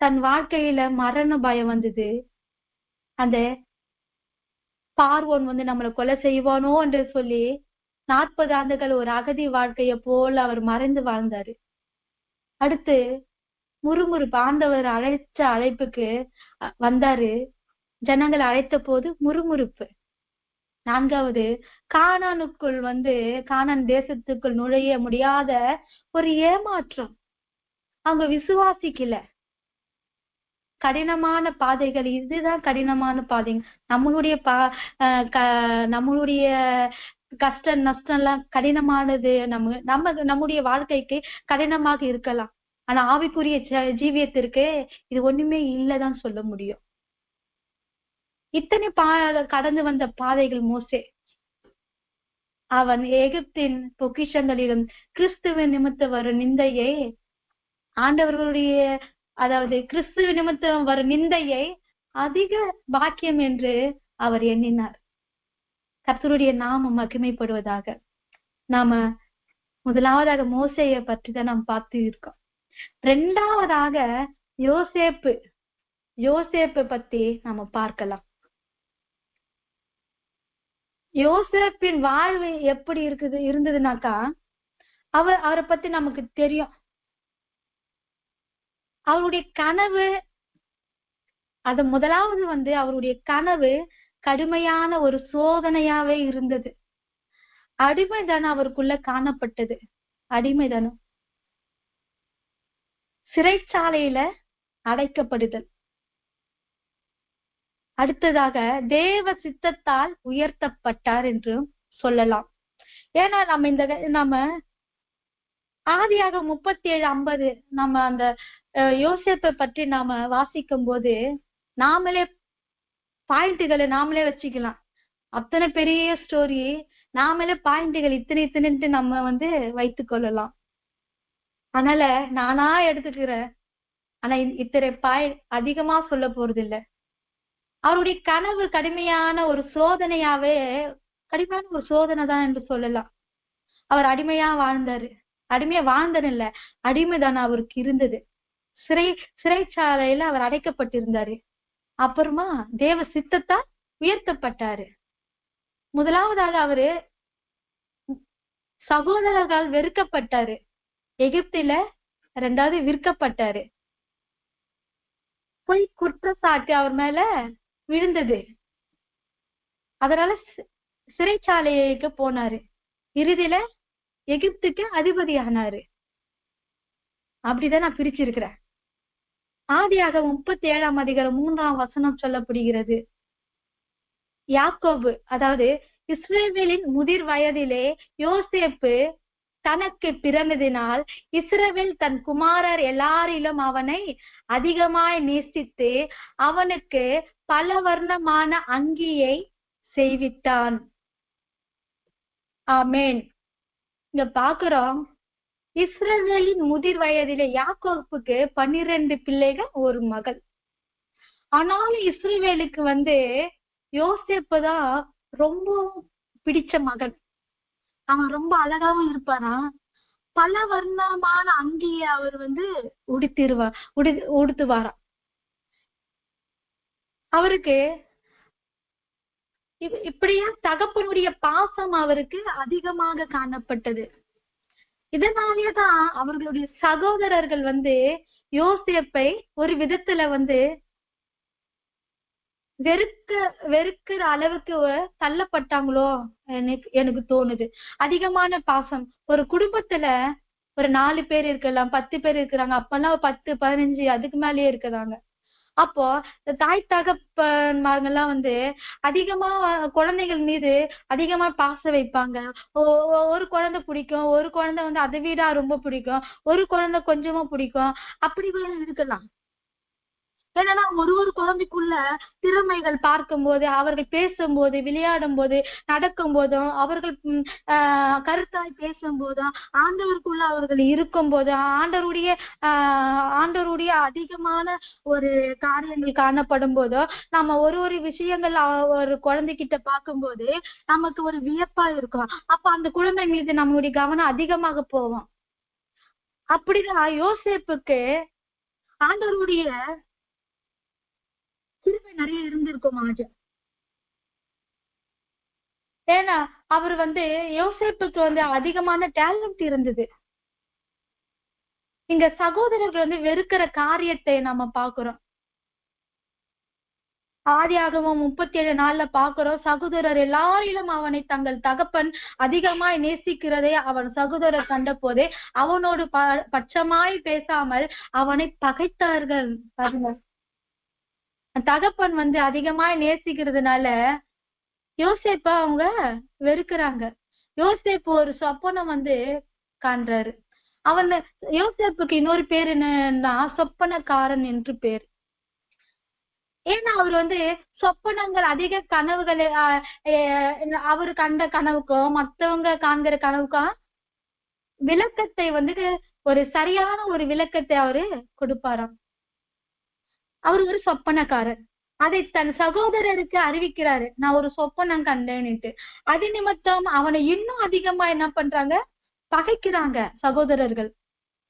தன் வாழ்க்கையில மரண பயம் வந்தது. அந்த பார்வோன் நம்மளை கொலை செய்வானோ என்று சொல்லி 40 ஆண்டுகள் ஒரு அகதி வாழ்க்கைய போல அவர் மறைந்து வாழ்ந்தாரு. அடுத்து முறுமுறுப்பு, ஆண்டவர் அழைச்ச அழைப்புக்கு வந்தாரு. ஜனங்கள் அழைத்த போது முறுமுறுப்பு. 4வது, கானானுக்குள் கானான் தேசத்துக்குள் நுழைய முடியாத ஒரு ஏமாற்றம். அவங்க விசுவாசிக்கல. கடினமான பாதைகள், இதுதான் கடினமான பாதைங்க. நம்மளுடைய கஷ்ட நஷ்டம் எல்லாம் கடினமானது. நம்முடைய வாழ்க்கைக்கு கடினமாக இருக்கலாம். ஆனா ஆவிக்குரிய ஜீவியத்திற்கு இது ஒண்ணுமே இல்லைதான் சொல்ல முடியும். இத்தனை கடந்து வந்த பாதைகள் மோசே. அவன் எகிப்தின் பொக்கிஷங்களிலும் கிறிஸ்துவின் நிமித்தம் வரும் நிந்தையை ஆண்டவர்களுடைய, அதாவது கிறிஸ்துவ நிமித்தம் வரும் நிந்தையை அதிக பாக்கியம் என்று அவர் எண்ணினார். கர்த்தருடைய நாமம் மகிமைப்படுவதாக. நாம முதலாவதாக மோசேயை பற்றி தான் நாம் பார்த்து இருக்கோம். 2வதாக யோசேப்பு பத்தி நாம பார்க்கலாம். யோசேப்பின் வாழ்வு எப்படி இருந்ததுனாக்கா, அவரை பத்தி நமக்கு தெரியும். அவருடைய கனவு, அது முதலாவது அவருடைய கனவு கடுமையான ஒரு சோதனையாவே இருந்தது. அடிமைதானம் அவருக்குள்ள காணப்பட்டது. அடிமைதானம், சிறைச்சாலையில அடைக்கப்படுதல். அடுத்ததாக தேவ சித்தத்தால் உயர்த்தப்பட்டார் என்று சொல்லலாம். ஏன்னா நம்ம ஆதியாகமம் 37:50 நம்ம அந்த யோசேப்பை பற்றி நாம வாசிக்கும் போது நாமளே பாயிண்ட்டுகளை நாமளே வச்சுக்கலாம். அத்தனை பெரிய ஸ்டோரி, நாமளே பாயிண்ட்டுகள் இத்தனை நம்ம வைத்துக் கொள்ளலாம். அதனால நானா எடுத்துக்கிறேன். ஆனா இத்தனை பாயிண்ட் அதிகமா சொல்ல போறது இல்லை. அவருடைய கனவு கடுமையான ஒரு சோதனையாவே, கடுமையான ஒரு சோதனை தான் என்று சொல்லலாம். அவர் அடிமையா வாழ்ந்தாரு. அடிமையா வாழ்ந்தது இல்ல, அடிமைதானே அவருக்கு இருந்தது. சிறைச்சாலையில அவர் அடைக்கப்பட்டிருந்தாரு. அப்புறமா தேவ சித்தத்தால் உயர்த்தப்பட்டாரு. முதலாவதாக அவரு சகோதரர்களால் வெறுக்கப்பட்டாரு. எகிப்தில 2வது விற்கப்பட்டாரு. போய் குற்றச்சாட்டு அவர் மேல விழுந்தது. அதனால சிறைச்சாலைக்கு போனாரு. இறுதியில எகிப்துக்கு அதிபதியானாரு. அப்படிதான் நான் பிரிச்சிருக்கிறேன். ஆதியாகமம் 37:3 சொல்லப்படுகிறது, யாக்கோபு அதாவது இஸ்ரவேலின் முதிர் வயதிலே யோசேப்பு தனக்கு பிறந்ததினால் இஸ்ரவேல் தன் குமாரர் எல்லாரிலும் அவனை அதிகமாய் நேசித்து அவனுக்கு பல வர்ணமான அங்கியை செய்வித்தான். ஆமேன். இங்க பாக்குறோம், இஸ்ரவேலின் முதிர் வயதிலே யாக்கோபுக்கு 12 பிள்ளைகள், ஒரு மகள். ஆனாலும் இஸ்ரவேலுக்கு யோசேப்பு தான் ரொம்ப பிடிச்ச மகன். அவன் ரொம்ப அழகாவும் இருப்பானா. பல வர்ணமான அங்கிய அவர் உடுத்துவாராம். அவருக்கு இப்படியா தகப்பனுடைய பாசம் அவருக்கு அதிகமாக காணப்பட்டது. இதனாலேதான் அவர்களுடைய சகோதரர்கள் யோசேப்பை ஒரு விதத்துல வெறுக்கிற அளவுக்கு தள்ளப்பட்டாங்களோ எனக்கு தோணுது. அதிகமான பாசம். ஒரு குடும்பத்துல ஒரு 4 பேர் இருக்கலாம், 10 பேர் இருக்கிறாங்க. அப்பெல்லாம் 10, 15 அதுக்கு மேலேயே இருக்கிறாங்க. அப்போ தாய் தகப்பன்மார்கள்லாம் அதிகமா குழந்தைகள் மீது அதிகமா பாசம் வைப்பாங்க. ஒரு குழந்தை பிடிக்கும், ஒரு குழந்தை அதை விட ரொம்ப பிடிக்கும், ஒரு குழந்தை கொஞ்சமா பிடிக்கும். அப்படி இருக்கலாம். ஏன்னா ஒரு குழந்தைக்குள்ள திறமைகள் பார்க்கும் போது, அவர்கள் பேசும்போது, விளையாடும் போது, நடக்கும் போதும், அவர்கள் கருத்தாய் பேசும் போதும், ஆண்டவருக்குள்ள அவர்கள் இருக்கும் போது, ஆண்டவருடைய அதிகமான ஒரு காரியங்கள் காணப்படும் போதோ நம்ம ஒரு விஷயங்கள் ஒரு குழந்தைகிட்ட பார்க்கும்போது நமக்கு ஒரு வியப்பா இருக்கும். அப்ப அந்த குழந்தை மீது நம்மளுடைய கவனம் அதிகமாக போவோம். அப்படிதான் யோசேப்புக்கு ஆண்டவருடைய கிருபை நிறைய இருந்திருக்கும். ஏன்னா அவர் யோசேப்புக்கு அதிகமான டேலண்ட் இருந்தது. இங்க சகோதரர்கள் வெறுக்கிற காரியத்தை நம்ம பாக்குறோம். ஆதியாகமம் 37:4 பாக்குறோம், சகோதரர் எல்லாரிலும் அவனை தங்கள் தகப்பன் அதிகமாய் நேசிக்கிறதை அவன் சகோதரர் கண்ட போதே அவனோடு பட்சமாய் பேசாமல் அவனை பகைத்தார்கள். தகப்பன் அதிகமாய் நேசிக்கிறதுனால யோசேப்ப அவங்க வெறுக்கிறாங்க. யோசேப்பு ஒரு சொப்பனம் காண்றாரு. யோசேப்புக்கு இன்னொரு பேர் என்னன்னா சொப்பனக்காரன் என்று பேர். ஏன்னா அவர் சொப்பனங்கள் அதிக கனவுகளை அவரு கண்ட கனவுக்கும் மற்றவங்க காண்கிற கனவுக்கும் விளக்கத்தை ஒரு சரியான ஒரு விளக்கத்தை அவரு கொடுப்பாராம். அவர் ஒரு சொப்பனக்காரர். அதை தன் சகோதரருக்கு அறிவிக்கிறாரு, நான் ஒரு சொப்பனம் கண்டேன்னுட்டு. அது நிமித்தம் அவனை இன்னும் அதிகமா என்ன பண்றாங்க, பகைக்கிறாங்க சகோதரர்கள்.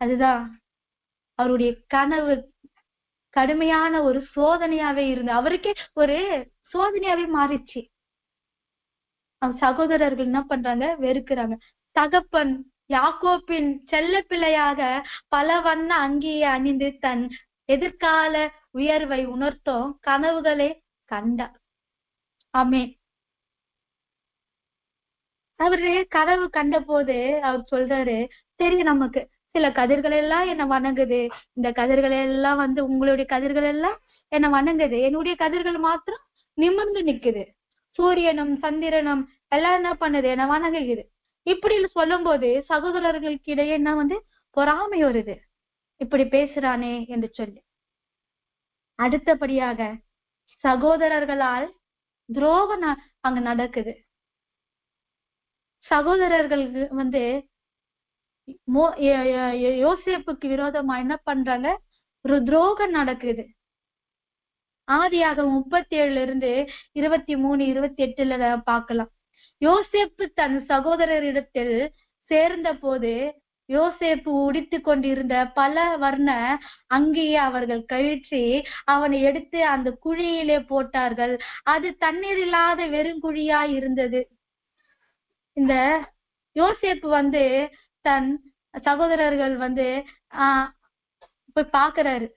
அதுதான் அவருடைய கனவு கடுமையான ஒரு சோதனையாவே இருந்து அவருக்கே ஒரு சோதனையாவே மாறிச்சு. அவன் சகோதரர்கள் என்ன பண்றாங்க, வெறுக்கிறாங்க. தகப்பன் யாக்கோப்பின் செல்ல பிள்ளையாக பல வண்ண அங்கியை அணிந்து தன் எதிர்கால உயர்வை உணர்த்தும் கனவுகளை கண்டார். ஆமென். அவரு கனவு கண்ட போது அவர் சொல்றாரு, தெரியும் நமக்கு சில கதிர்கள் எல்லாம் என்ன வணங்குது, இந்த கதிர்கள் எல்லாம் உங்களுடைய கதிர்கள் எல்லாம் என்ன வணங்குது, என்னுடைய கதிர்கள் மாத்திரம் நிமிர்ந்து நிக்குது, சூரியனும் சந்திரனும் எல்லாம் என்ன பண்ணுது, என்ன வணங்குகிறது. இப்படி சொல்லும் போது சகோதரர்களுக்கு இடையே என்ன பொறாமை வருது, இப்படி பேசுறானே என்று சொல்லி. அடுத்தபடியாக சகோதரர்களால் துரோகம் அங்க நடக்குது. சகோதரர்கள் யோசேப்புக்கு விரோதமா என்ன பண்றாங்க, ஒரு துரோகம் நடக்குது. ஆதியாகமம் 37:23-28 பார்க்கலாம். யோசேப்பு தன் சகோதரரிடத்தில் சேர்ந்த போது யோசேப்பு உடுத்து கொண்டிருந்த பல வர்ண அங்கியை அவர்கள் கழற்றி அவனை எடுத்து அந்த குழியிலே போட்டார்கள். அது தண்ணீர் இல்லாத வெறுங்குழியா இருந்தது. இந்த யோசேப்பு தன் சகோதரர்கள் போய் பாக்குறாரு.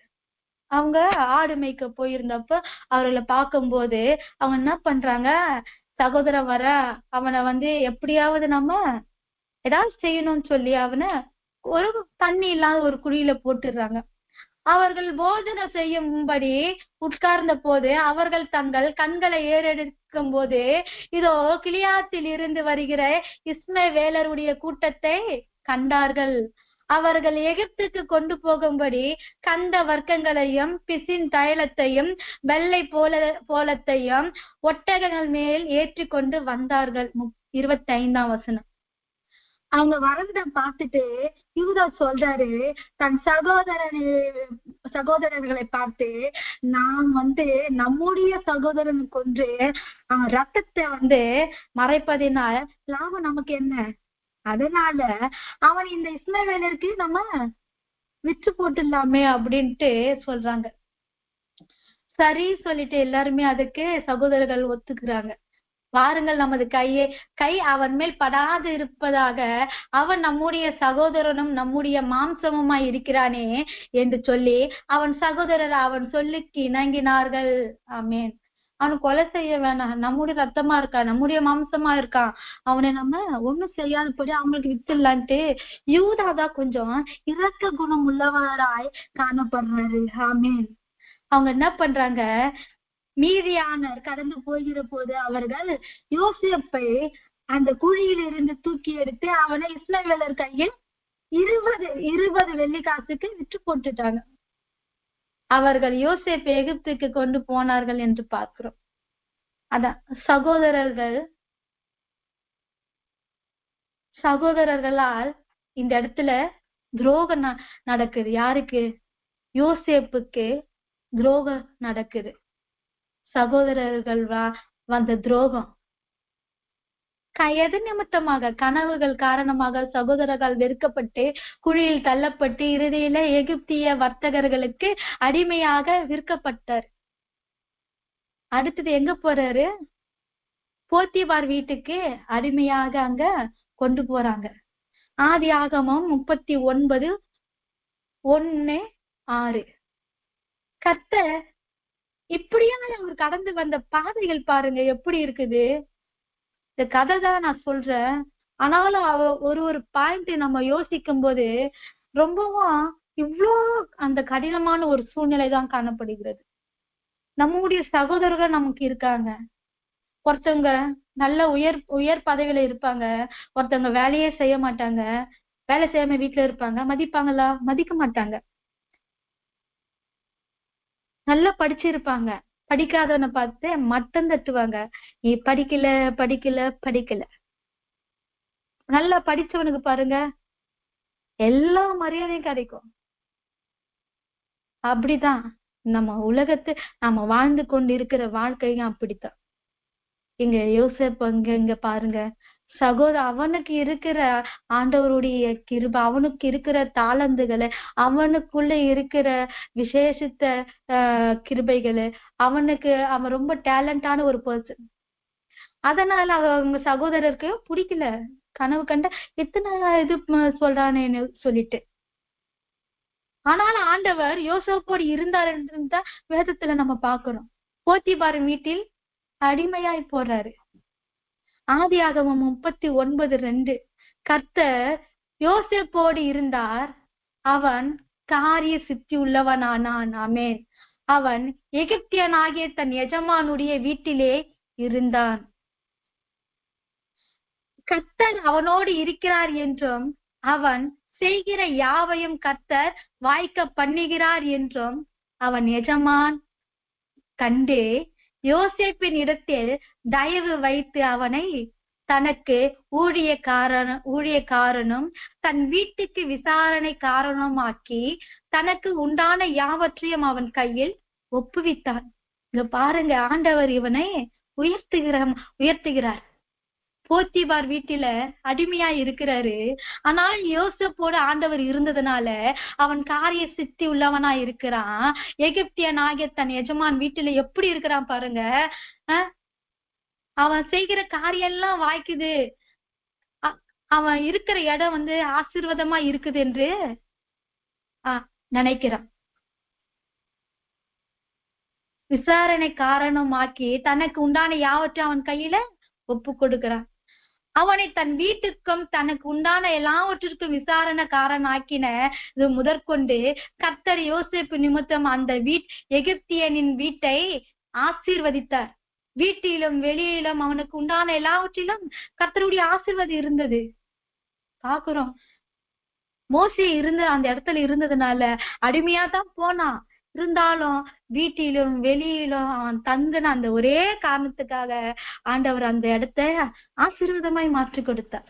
அவங்க ஆடு மேய்க்க போயிருந்தப்ப அவர்களை பார்க்கும்போது அவங்க என்ன பண்றாங்க, சகோதரன் வர அவனை எப்படியாவது நம்ம ஏதாவது செய்யணும்னு சொல்லி அவனை ஒரு தண்ணி இல்லாத ஒரு குழியில போட்டுடுறாங்க. அவர்கள் போஜனை செய்யும்படி உட்கார்ந்த போது அவர்கள் தங்கள் கண்களை ஏறெடுக்கும் போது இதோ கிளியாத்தில் இருந்து வருகிற இஸ்மவேலருடைய கூட்டத்தை கண்டார்கள். அவர்கள் எகிப்துக்கு கொண்டு போகும்படி கந்த வர்க்கங்களையும் பிசின் தைலத்தையும் வெள்ளை போலத்தையும் ஒட்டகங்கள் மேல் ஏற்றி கொண்டு வந்தார்கள். 25ஆம் வசனம். அவங்க வரத பார்த்துட்டு யூதா சொல்றாரு தன் சகோதரர்களை பார்த்து, நாம் நம்முடைய சகோதரன் கொன்று அவன் ரத்தத்தை மறைப்பதினால் லாபம் நமக்கு என்ன? அதனால அவன் இந்த இஸ்மவேலருக்கு நம்ம விற்று போட்டுடலாமே அப்படின்ட்டு சொல்றாங்க. சரி சொல்லிட்டு எல்லாருமே அதுக்கு சகோதரர்கள் ஒத்துக்கிறாங்க. வாருங்கள், நமது கை அவன் மேல் படாது இருப்பதாக, அவன் நம்முடைய சகோதரனும் நம்முடைய மாம்சமுமாய் இருக்கிறானே என்று சொல்லி அவன் சகோதரர் அவன் சொல்லிக்கு இணங்கினார்கள். ஆமேன். அவன் கொலை செய்ய வேணாம், நம்முடைய ரத்தமா இருக்கான், நம்முடைய மாம்சமா இருக்கான், அவனை நம்ம ஒண்ணும் செய்யாதபடி அவங்களுக்கு வித்துடலான்ட்டு யூதாதான் கொஞ்சம் இரக்க குணம் உள்ளவராய் காணப்படுறாரு. ஆமேன். அவங்க என்ன பண்றாங்க, மீதியானர் கடந்து போகிற போது அவர்கள் யோசேப்பை அந்த குழியில் இருந்து தூக்கி எடுத்து அவனை இஸ்மவேலர் கையில் 20 வெள்ளிக்காசுக்கு விற்று போட்டுட்டாங்க. அவர்கள் யோசேப்பை எகிப்துக்கு கொண்டு போனார்கள் என்று பார்க்கிறோம். அதான் சகோதரர்களால் இந்த இடத்துல துரோகம் நடக்குது. யாருக்கு? யோசேப்புக்கு துரோகம் நடக்குது. சகோதரர்கள் வந்த துரோகம் எது நிமித்தமாக? கனவுகள் காரணமாக சகோதரர்கள் வெறுக்கப்பட்டு குழியில் தள்ளப்பட்டு இறுதியில எகிப்திய வர்த்தகர்களுக்கு அடிமையாக விற்கப்பட்டார். அடுத்தது எங்க போறாரு? போத்திபார் வீட்டுக்கு அடிமையாக அங்க கொண்டு போறாங்க. ஆதியாகமம் 39:1-6. கர்த்தர் இப்படியான அவர் கடந்து வந்த பாதைகள் பாருங்க எப்படி இருக்குது. இந்த கதை தான் நான் சொல்றேன். ஆனாலும் ஒரு பாயிண்ட் நம்ம யோசிக்கும் போது ரொம்பவும் இவ்வளோ அந்த கடினமான ஒரு சூழ்நிலை தான் காணப்படுகிறது. நம்முடைய சகோதரர்கள் நமக்கு இருக்காங்க. ஒருத்தவங்க நல்ல உயர் பதவியில இருப்பாங்க, ஒருத்தவங்க வேலையே செய்ய மாட்டாங்க, வேலை செய்யாம வீட்டுல இருப்பாங்க. மதிப்பாங்களா? மதிக்க மாட்டாங்க. நல்லா படிச்சிருப்பாங்க, படிக்காதவனை பார்த்து மட்டம் தட்டுவாங்க. நீ படிக்கல படிக்கல படிக்கல. நல்லா படிச்சவனுக்கு பாருங்க எல்லா மரியாதையும் கிடைக்கும். அப்படிதான் நம்ம நம்ம வாழ்ந்து கொண்டு இருக்கிற வாழ்க்கையும் அப்படித்தான். இங்க யோசேப்பு இங்க பாருங்க, அவனுக்கு இருக்கிற ஆண்டவருடைய கிருபை, அவனுக்கு இருக்கிற தாளந்துகளை, அவனுக்குள்ள இருக்கிற விசேஷித்த கிருபைகளை, அவன் ரொம்ப டேலண்டான ஒரு பர்சன். அதனால அவங்க சகோதரருக்கு பிடிக்கல. கனவு கண்ட எத்தனை இது சொல்றானேன்னு சொல்லிட்டு. ஆனாலும் ஆண்டவர் யோசேப்போடு இருந்தார் என்றுதான் வேதத்துல நம்ம பார்க்கிறோம். போத்திபார் வீட்டில் அடிமையாய் போறாரு. ஆதியாகமம் 39:2. கர்த்தர் யோசேப்போடு இருந்தார், அவன் காரிய சித்தி உள்ளவனானான். ஆமென். அவன் எகிப்தியனாகிய தன் எஜமானுடைய வீட்டிலே இருந்தான். கர்த்தர் அவனோடு இருக்கிறார் என்றும் அவன் செய்கிற யாவையும் கர்த்தர் வாய்க்க பண்ணுகிறார் என்றும் அவன் எஜமான் கண்டு யோசேப்பின் இடத்தில் தயவு வைத்து அவனை தனக்கு ஊழியக்காரனும் தன் வீட்டுக்கு விசாரணை காரணமாக்கி தனக்கு உண்டான யாவற்றையும் அவன் கையில் ஒப்புவித்தான். இங்க பாருங்க, ஆண்டவர் இவனை உயர்த்துகிறார். போத்திபார் வீட்டில அடிமையா இருக்கிறாரு. ஆனால் யோசேப்போடு ஆண்டவர் இருந்ததுனால அவன் காரிய சித்தி உள்ளவனா இருக்கிறான். எகிப்தியனாகிய தன் எஜமான் வீட்டுல எப்படி இருக்கிறான் பாருங்க. அவன் செய்கிற காரியம் எல்லாம் வாய்க்குது. அவன் இருக்கிற இடம் ஆசீர்வாதமா இருக்குது என்று நினைக்கிறான். விசாரணை காரணமாக்கி தனக்கு உண்டான யாவற்றை அவன் கையில ஒப்பு கொடுக்கிறான். அவனை தன் வீட்டுக்கும் தனக்கு உண்டான எல்லாவற்றிற்கும் விசாரணக்காரனாக்கின இது முதற்கொண்டு கர்த்தர் யோசேப்பு நிமித்தம் அந்த எகிப்தியனின் வீட்டை ஆசீர்வதித்தார். வீட்டிலும் வெளியிலும் அவனுக்கு உண்டான எல்லாவற்றிலும் கர்த்தருடைய ஆசீர்வாதம் இருந்தது. பாக்குறோம், மோசே அந்த இடத்துல இருந்ததுனால அடிமையா தான் போனான். இருந்தாலும் வீட்டிலும் வெளியிலும் அவன் தங்குன அந்த ஒரே காரணத்துக்காக ஆண்டவர் அந்த இடத்தை ஆசீர்வாதமாய் மாற்றி கொடுத்தார்.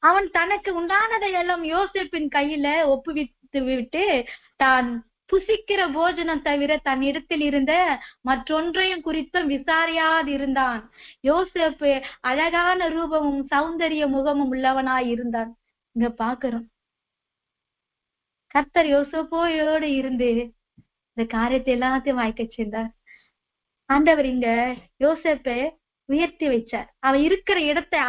அவன் தனக்கு உண்டானதை எல்லாம் யோசேப்பின் கையில ஒப்புவித்து விட்டு தான் புசிக்கிற போஜனம் தவிர தன் இடத்தில் இருந்த மற்றொன்றையும் குறித்தும் விசாரியாது இருந்தான். யோசேப்பு அழகான ரூபமும் சௌந்தரிய முகமும் உள்ளவனாய் இருந்தான். இங்க பாக்குறோம், கர்த்தர் யோசேப்போடு இருந்து இந்த காரியத்தை எல்லாத்தையும் வாய்க்க செய்தார். ஆண்டவர் இங்க யோசேப்பை உயர்த்தி வைச்சார். அவர் இருக்கிற இடத்தை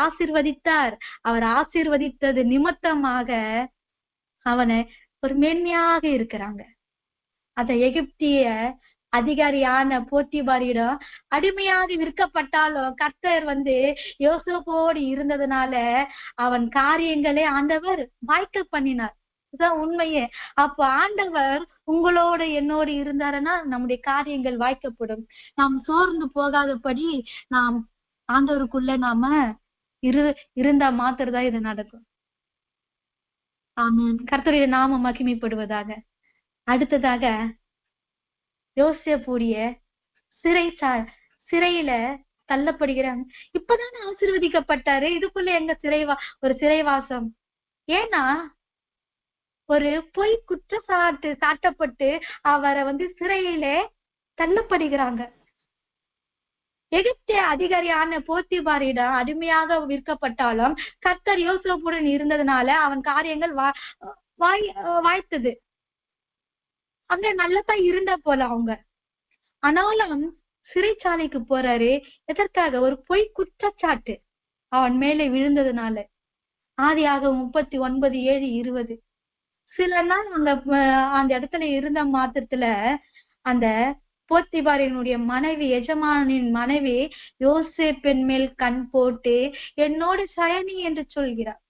ஆசீர்வதித்தார். அவர் ஆசீர்வதித்தது நிமித்தமாக அவனை ஒரு மேன்மையாக இருக்கிறாங்க. அந்த எகிப்திய அதிகாரியான போத்திபாரிடம் அடிமையாக விற்கப்பட்டாலும் கர்த்தர் யோசேப்போடு இருந்ததுனால அவன் காரியங்களே ஆண்டவர் வாய்க்க பண்ணினார். இதுதான் உண்மையே. அப்ப ஆண்டவர் உங்களோட என்னோடு இருந்தாருன்னா நம்முடைய காரியங்கள் வாய்க்கப்படும். நாம் சோர்ந்து போகாதபடி நாம் ஆண்டவருக்குள்ள நாம இருந்தா மாத்திரதான் இது நடக்கும். ஆமென். கர்த்தருடைய நாமம் மகிமைப்படுவதாக. அடுத்ததாக யோசேப்புடைய சிறையில தள்ளப்படுகிறாங்க. இப்பதானே ஆசீர்வதிக்கப்பட்டாரு, இதுக்குள்ள எங்க ஒரு சிறைவாசம்? ஏன்னா ஒரு பொய் குற்றச்சாட்டு சாட்டப்பட்டு அவரை சிறையிலே தள்ளப்படுகிறாங்க. எகிப்திய அதிகாரியான போத்திபாரிடம் அடிமையாக விற்கப்பட்டாலும் கர்த்தர் யோசேப்புடன் இருந்ததுனால அவன் காரியங்கள் வாய்த்தது. அங்க நல்லதான் இருந்த போல அவங்க. ஆனாலும் சிறைச்சாலைக்கு போறாரு. எதற்காக? ஒரு பொய் குற்றச்சாட்டு அவன் மேலே விழுந்ததுனால. ஆதியாகமம் 39:7-20. சில நாள் அந்த இடத்துல இருந்த மாத்திரத்துல அந்த போத்திபாரினுடைய மனைவி, எஜமானின் மனைவி யோசேப்பின் மேல் கண் போட்டு என்னோடு சயனி என்று சொல்கிறார்.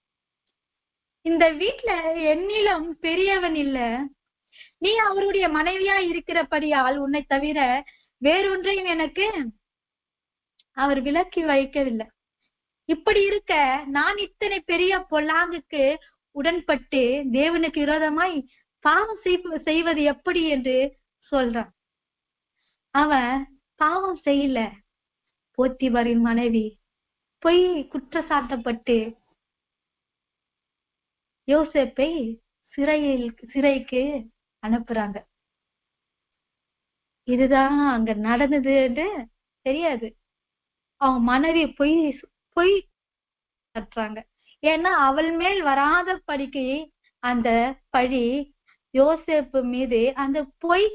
இந்த வீட்டுல என்னிலும் பெரியவன் இல்ல, நீ அவருடைய மனைவியா இருக்கிறபடியால் உன்னை தவிர வேறொன்றையும் எனக்கு அவர் விலக்கி வைக்கவில்லை. இப்படி இருக்க நான் இத்தனை பெரிய பொல்லாங்குக்கு உடன்பட்டு தேவனுக்கு விரோதமாய் பாவம் செய்வது எப்படி என்று சொல்றான். அவன் பாவம் செய்யல. போத்திபாரின் மனைவி பொய் குற்றச்சாட்டப்பட்டு யோசேப்பை சிறைக்கு அனுப்புறாங்க. இதுதான் அங்க நடந்தது என்று தெரியாது. அவன் மனைவி பொய் கட்டுறாங்க. ஏன்னா அவள் மேல் வராத படிக்கு அந்த பழி யோசேப்பு மீது அந்த பொய்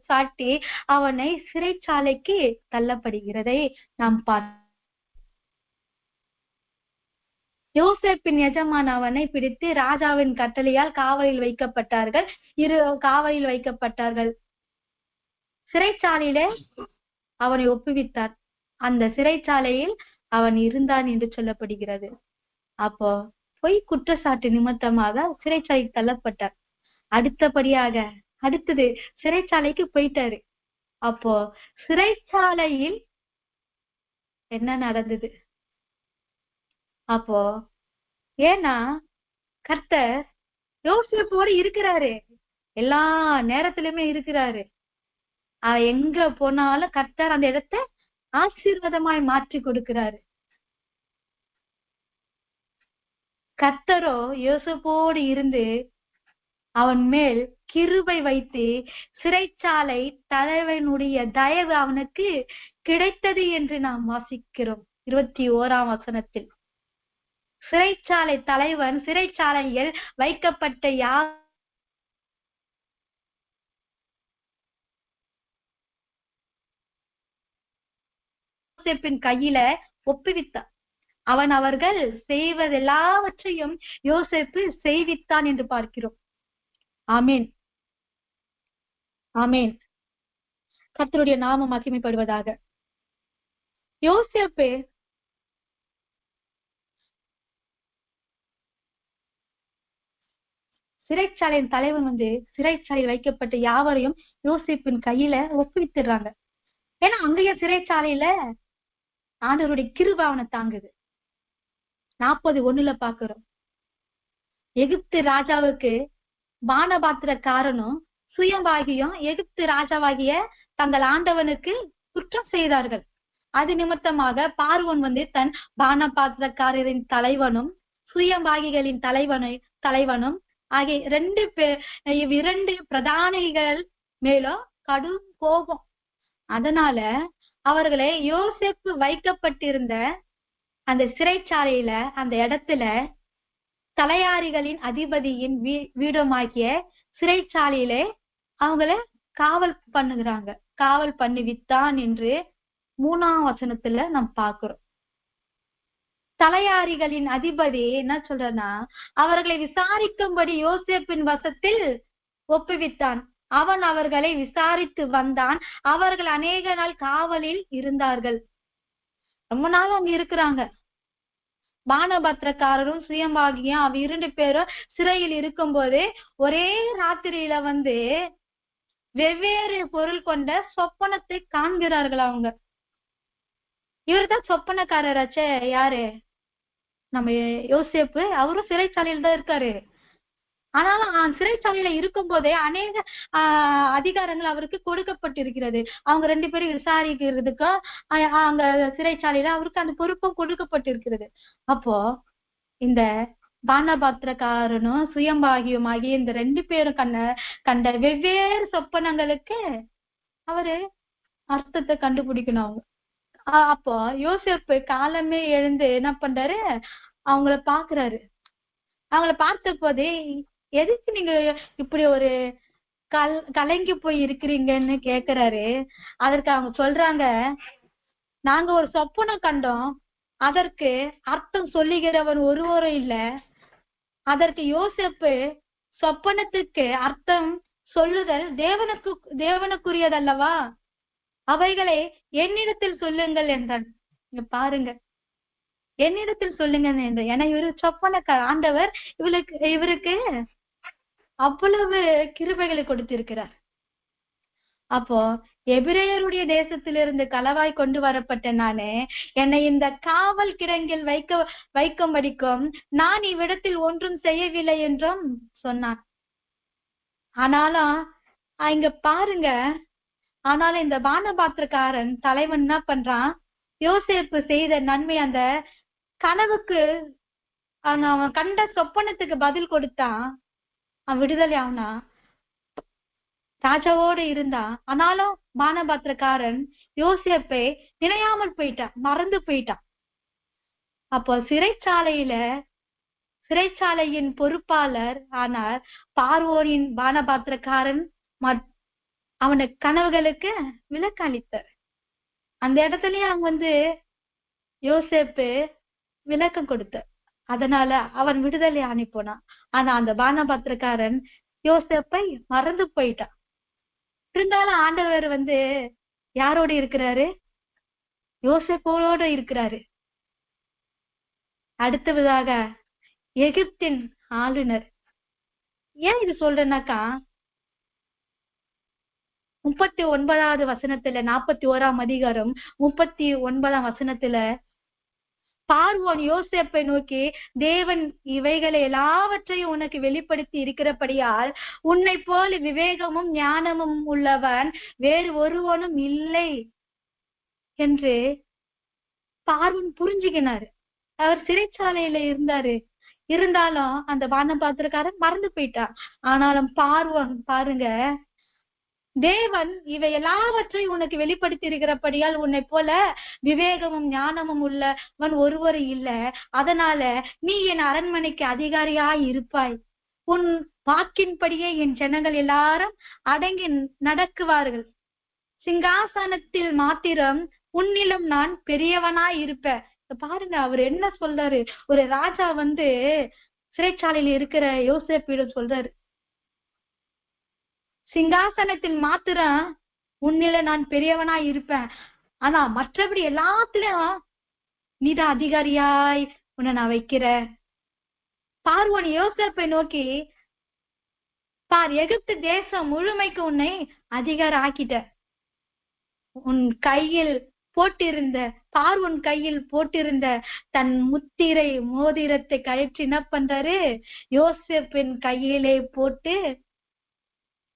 சாட்டி அவனை சிறைச்சாலைக்கு தள்ளப்படுகிறதை நாம் பார்க்கிறோம். யோசேப்பின் எஜமான் அவனை பிடித்து ராஜாவின் கட்டளையால் காவலில் வைக்கப்பட்டார்கள். சிறைச்சாலையிலே அவனை ஒப்புவித்தார். அந்த சிறைச்சாலையில் அவன் இருந்தான் என்று சொல்லப்படுகிறது. அப்போ பொய் குற்றச்சாட்டு நிமித்தமாக சிறைச்சாலைக்கு தள்ளப்பட்டார். அடுத்தது சிறைச்சாலைக்கு போயிட்டாரு. அப்போ சிறைச்சாலையில் என்ன நடந்தது? அப்போ ஏன்னா கர்த்தர் யோசேப்போடு இருக்கிறாரு, எல்லா நேரத்திலுமே இருக்கிறாரு. எங்க போனாலும் கர்த்தர் அந்த இடத்தை ஆசீர்வாதமாய் மாற்றி கொடுக்கிறாரு. கர்த்தரோ யோசேப்போடு இருந்து அவன் மேல் கிருபை வைத்து சிறைச்சாலை தலைவனுடைய தயவு அவனுக்கு கிடைத்தது என்று நாம் வாசிக்கிறோம் 21ஆம் வசனத்தில். சிறைச்சாலை தலைவன் சிறைச்சாலையில் வைக்கப்பட்ட யோசேப்பின் கையில ஒப்புவித்தான். அவர்கள் செய்வதெல்லாவற்றையும் யோசேப்பு செய்வித்தான் என்று பார்க்கிறோம். ஆமேன், ஆமேன். கர்த்தருடைய நாமம் மகிமைப்படுவதாக. யோசேப்பு சிறைச்சாலையின் தலைவன் சிறைச்சாலையில் வைக்கப்பட்ட யாவரையும் யோசேப்பின் கையில ஒப்புவித்துடுறாங்க. ஏன்னா அங்கேய சிறைச்சாலையில ஆண்டவருடைய கிருபை அவனை தாங்குது. 40:1 பாக்குறோம். எகிப்து ராஜாவுக்கு பானபாத்திரக்காரனும் சுயம்பாகியும் எகிப்து ராஜாவாகிய தங்கள் ஆண்டவனுக்கு குற்றம் செய்தார்கள். அது நிமித்தமாக பார்வோன் தன் பானபாத்திரக்காரரின் தலைவனும் சுயம்பாகிகளின் தலைவனும் ஆகிய இவ்விரண்டு பிரதானிகள் மேலும் கடும் கோபம். அதனால அவர்களை யோசேப்பு வைக்கப்பட்டிருந்த அந்த சிறைச்சாலையில அந்த இடத்துல தலையாரிகளின் அதிபதியின் வீடமாகிய சிறைச்சாலையிலே அவங்கள காவல் பண்ணுகிறாங்க. காவல் பண்ணி வித்தான் என்று 3ஆம் வசனத்துல நாம் பார்க்கிறோம். தலையாரிகளின் அதிபதி என்ன சொல்றனா, அவர்களை விசாரிக்கும்படி யோசேப்பின் வசத்தில் ஒப்புவித்தான். அவன் அவர்களை விசாரித்து வந்தான். அவர்கள் அநேக நாள் காவலில் இருந்தார்கள். ரொம்ப நாள் அங்க இருக்கிறாங்க. பானபத்திரக்காரரும் சுயம்பாகியும் அவ 2 பேரும் சிறையில் இருக்கும் போது ஒரே ராத்திரியில வெவ்வேறு பொருள் கொண்ட சொப்பனத்தை காண்கிறார்கள். அவங்க இவர்தான் சொப்பனக்காரராச்சே. யாரு? நம்ம யோசேப்பு. அவரும் சிறைச்சாலையில் தான் இருக்காரு. ஆனாலும் சிறைச்சாலையில இருக்கும் போதே அநேக அதிகாரங்கள் அவருக்கு கொடுக்கப்பட்டிருக்கிறது. அவங்க 2 பேரும் விசாரிக்கிறதுக்கு அங்க சிறைச்சாலையில அவருக்கு அந்த பொறுப்பும் கொடுக்கப்பட்டிருக்கிறது. அப்போ இந்த பானபாத்திரக்காரனும் சுயம்பாகியுமாகி இந்த 2 பேரும் கண்ட வெவ்வேறு சொப்பனங்களுக்கு அவரு அர்த்தத்தை கண்டுபிடிக்கணும். அவங்க அப்போ யோசேப்பு காலமே எழுந்து என்ன பண்றாரு, அவங்கள பாக்குறாரு. அவங்கள பார்த்த போதே, எதுக்கு நீங்க இப்படி ஒரு கலங்கி போய் இருக்கிறீங்கன்னு கேக்குறாரு. அதற்கு அவங்க சொல்றாங்க, நாங்க ஒரு சொப்பனம் கண்டோம், அதற்கு அர்த்தம் சொல்லுகிறவன் ஒருவரும் இல்ல. அதற்கு யோசேப்பு, சொப்பனத்துக்கு அர்த்தம் சொல்லுதல் தேவனுக்குரியதல்லவா, அவைகளை என்னிடத்தில் சொல்லுங்கள் என்றான். இங்க பாருங்க, என்னிடத்தில் சொல்லுங்க என்ற. ஏன்னா இவரு சொப்பனக்கார ஆண்டவர் இவருக்கு அவ்வளவு கிருபைகளை கொடுத்திருக்கிறார். அப்போ எபிரேயருடைய தேசத்திலிருந்து களவாய் கொண்டு வரப்பட்ட நானே, என்னை இந்த காவல் கிடங்கில் வைக்கும்படிக்கும் நான் இவ்விடத்தில் ஒன்றும் செய்யவில்லை என்றும் சொன்னான். ஆனாலும் இங்க பாருங்க, ஆனாலும் இந்த பானபாத்திரக்காரன் தலைவன் என்ன பண்றான், யோசேப்பு செய்த நன்மை அந்த கனவுக்கு அவன் கண்ட சொப்பனத்துக்கு பதில் கொடுத்தான். அவன் விடுதலை ஆனா ராஜாவோடு இருந்தான். ஆனாலும் பானபாத்திரக்காரன் யோசேப்பை நினையாமல் போயிட்டான், மறந்து போயிட்டான். அப்போ சிறைச்சாலையின் பொறுப்பாளர் ஆனார் பார்வோனின் பானபாத்திரக்காரன் அவன கனவுகளுக்கு விலக்கு அளித்தார். அந்த இடத்துலயே அவங்க யோசேப்பு விளக்கம் கொடுத்தார். அதனால அவன் விடுதலை அனுப்பினான். ஆனா அந்த பானபாத்திரக்காரன் யோசேப்பை மறந்து போயிட்டான். இருந்தாலும் ஆண்டவர் யாரோட இருக்கிறாரு? யோசேப்போட இருக்கிறாரு. அடுத்ததாக எகிப்தின் ஆளுநர். ஏன் இது சொல்றேன்னாக்கா, 39வது வசனத்துல 41ஆம் அதிகாரம் 39ஆம் வசனத்துல பார்வோன் யோசேப்பை நோக்கி, தேவன் இவைகளை எல்லாவற்றையும் உனக்கு வெளிப்படுத்தி இருக்கிறபடியால் உன்னை போல விவேகமும் ஞானமும் உள்ளவன் வேறு ஒருவனும் இல்லை என்று பார்வோன் புரிஞ்சுக்கினாரு. அவர் சிறைச்சாலையில இருந்தாலும் அந்த பானபாத்திரக்காரன் மறந்து போயிட்டான். ஆனாலும் பார்வோன் பாருங்க, தேவன் இவை எல்லாவற்றையும் உனக்கு வெளிப்படுத்தி இருக்கிறபடியால் உன்னை போல விவேகமும் ஞானமும் உள்ளவன் ஒருவர் இல்ல. அதனால நீ என் அரண்மனைக்கு அதிகாரியாய் இருப்பாய். உன் வாக்கின்படியே என் ஜனங்கள் எல்லாரும் அடங்கி நடக்குவார்கள். சிங்காசனத்தில் மாத்திரம் உன்னிலும் நான் பெரியவனாய் இருப்பேன். பாருங்க, அவர் என்ன சொல்றாரு. ஒரு ராஜா சிறைச்சாலையில் இருக்கிற யோசேப்பிடம் சொல்றாரு, சிங்காசனத்தில் மாத்திரம் உன்னில நான் பெரியவனாய் இருப்பேன். ஆனா மற்றபடி எல்லாத்துலயும் நீதான் அதிகாரியாய் உன்னை நான் வைக்கிற. பார்வோன் யோசேப்பை நோக்கி, பார், எகிப்து தேசம் முழுமைக்கு உன்னை அதிகாரம் ஆக்கிட்ட. உன் கையில் போட்டிருந்த பார்வோன் கையில் போட்டிருந்த தன் முத்திரை மோதிரத்தை கழற்றி என்ன பண்றாரு, யோசேப்பின் கையிலே போட்டு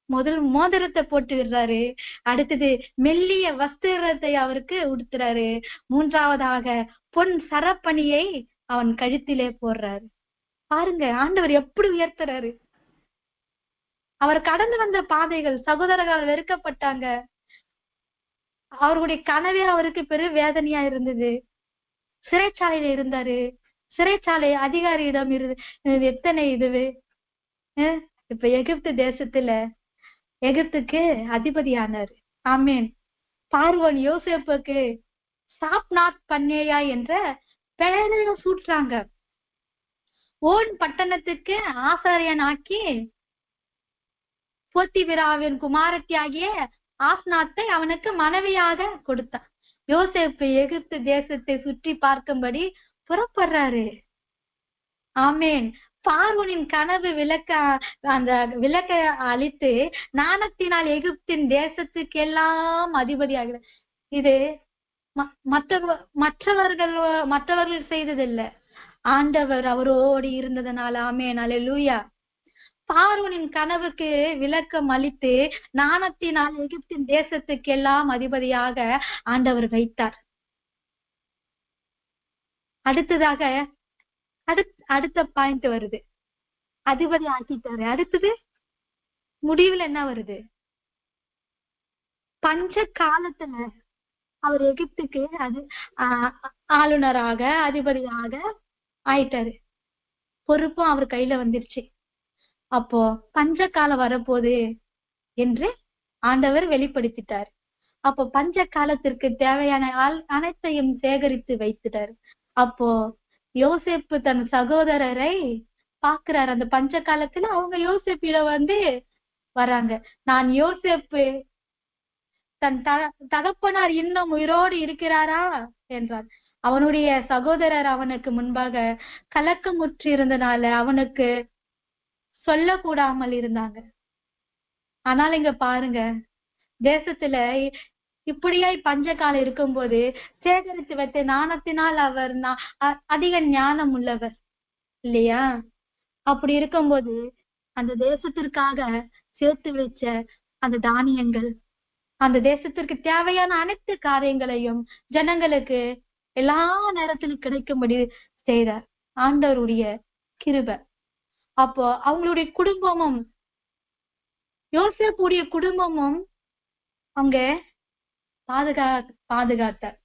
முதல் மோதிரத்தை போட்டு விடுறாரு. அடுத்தது மெல்லிய வஸ்திரத்தை அவருக்கு உடுத்துறாரு. மூன்றாவதாக பொன் சரப்பணியை அவன் கழுத்திலே போடுறாரு. பாருங்க ஆண்டவர் எப்படி உயர்த்துறாரு. அவர் கடந்து வந்த பாதைகள், சகோதரர்கள் வெறுக்கப்பட்டாங்க. அவருடைய கனவே அவருக்கு பெரும் வேதனையா இருந்தது. சிறைச்சாலையில இருந்தாரு. சிறைச்சாலை அதிகாரியிடம் எத்தனை இதுவு. இப்ப எகிப்து தேசத்துல எகிப்துக்கு அதிபதியானாரு. ஆமேன். பார்வோன் யோசேப்புக்கு சாப்நாத் பன்னேயா என்ற பெயரைய சூட்டுறாங்க. ஓன் பட்டணத்துக்கு ஆசாரியன் ஆக்கி போத்திபிராவின் குமாரத்தியாகிய ஆஸ்நாத்தை அவனுக்கு மனைவியாக கொடுத்தான். யோசேப்பு எகிப்து தேசத்தை சுற்றி பார்க்கும்படி புறப்படுறாரு. ஆமேன். பார்வோனின் கனவு அந்த விளக்க அழித்து நாணத்தினால் எகிப்தின் தேசத்துக்கு எல்லாம் அதிபதி ஆகிறது. இது மற்றவர்கள் செய்ததில்லை, ஆண்டவர் அவரோடு இருந்ததுனால. ஆமேன். அல்லேலூயா. பார்வோனின் கனவுக்கு விளக்கம் அளித்து நாணத்தினால் எகிப்தின் தேசத்துக்கு எல்லாம் அதிபதியாக ஆண்டவர் வைத்தார். அடுத்ததாக அடுத்த பாயிண்ட் வருது, அதிபதி ஆக்கிட்டாரு. அடுத்தது முடிவுல என்ன வருது, பஞ்ச காலத்துல அவர் எகிப்துக்கு ஆளுநராக அதிபதியாக ஆயிட்டாரு. பொறுப்பும் அவர் கையில வந்துருச்சு. அப்போ பஞ்ச காலம் வரப்போகுது என்று ஆண்டவர் வெளிப்படுத்திட்டார். அப்போ பஞ்ச காலத்திற்கு தேவையான அனைத்தையும் சேகரித்து வைத்துட்டார். அப்போ யோசேப்பு தன் சகோதரரை பாக்குறாரு. அந்த பஞ்ச காலத்துல அவங்க யோசேப்பிட வராங்க. நான் யோசேப்பு, தன் தகப்பனார் இன்னும் உயிரோடு இருக்கிறாரா என்றார். அவனுடைய சகோதரர் அவனுக்கு முன்பாக கலக்கமுற்று இருந்தனால அவனுக்கு சொல்லக்கூடாமல் இருந்தாங்க. ஆனால் இங்க பாருங்க, தேசத்துல இப்படியாய் பஞ்ச காலம் இருக்கும்போது சேகரித்து வைத்த நாணத்தினால் அவர் அதிக ஞானம் உள்ளவர் இல்லையா? அப்படி இருக்கும்போது அந்த தேசத்திற்காக சேர்த்து வச்ச அந்த தானியங்கள், அந்த தேசத்திற்கு தேவையான அனைத்து காரியங்களையும் ஜனங்களுக்கு எல்லா நேரத்திலும் கிடைக்கும்படி செய்தார் ஆண்டவருடைய கிருபை. அப்போ அவங்களுடைய குடும்பமும் யோசேப்புடைய குடும்பமும் அவங்க பாதுகாத்தார்.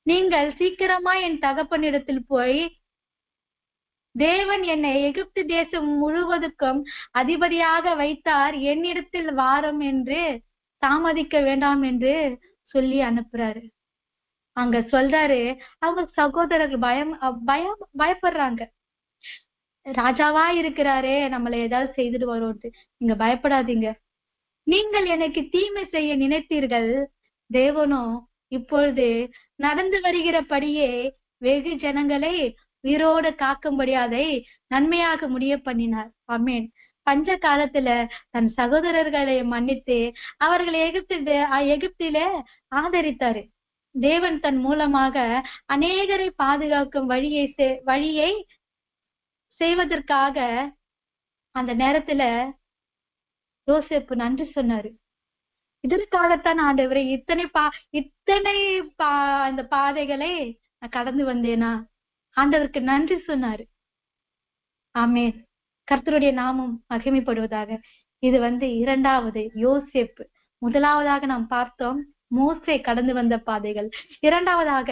நீங்கள் சீக்கிரமா என் தகப்பனிடத்தில் போய், தேவன் என்னை எகிப்து தேசம் முழுவதுக்கும் அதிபதியாக வைத்தார், என்னிடத்தில் வாரம் என்று தாமதிக்க வேண்டாம் என்று சொல்லி அனுப்புறாரு. அங்க சொல்றாரு, அவங்க சகோதரர்கள் பயப்படுறாங்க. ராஜாவா இருக்கிறாரே, நம்மள ஏதாவது செய்துட்டு வரோம்ட்டு. நீங்க பயப்படாதீங்க. நீங்கள் எனக்கு தீமை செய்ய நினைத்தீர்கள், தேவனோ இப்பொழுது நடந்து வருகிறபடியே வெகு ஜனங்களை உயிரோடு காக்கும்படி அதை நன்மையாக முடிய பண்ணினார். ஆமேன். பஞ்ச காலத்துல தன் சகோதரர்களை மன்னித்து அவர்களை எகிப்தில ஆதரித்தாரு. தேவன் தன் மூலமாக அநேகரை பாதுகாக்கும் வழியை செய்வதற்காக அந்த நேரத்துல யோசேப்பு நன்றி சொன்னாரு. இதற்காகத்தான் ஆண்டவரை இத்தனை அந்த பாதைகளை நான் கடந்து வந்தேனா, ஆண்டவருக்கு நன்றி சொன்னாரு. ஆமேன். கர்த்தருடைய நாமம் மகிமைப்படுவதாக. இது இரண்டாவது யோசேப்பு. முதலாவதாக நாம் பார்த்தோம் மோசே கடந்து வந்த பாதைகள், இரண்டாவதாக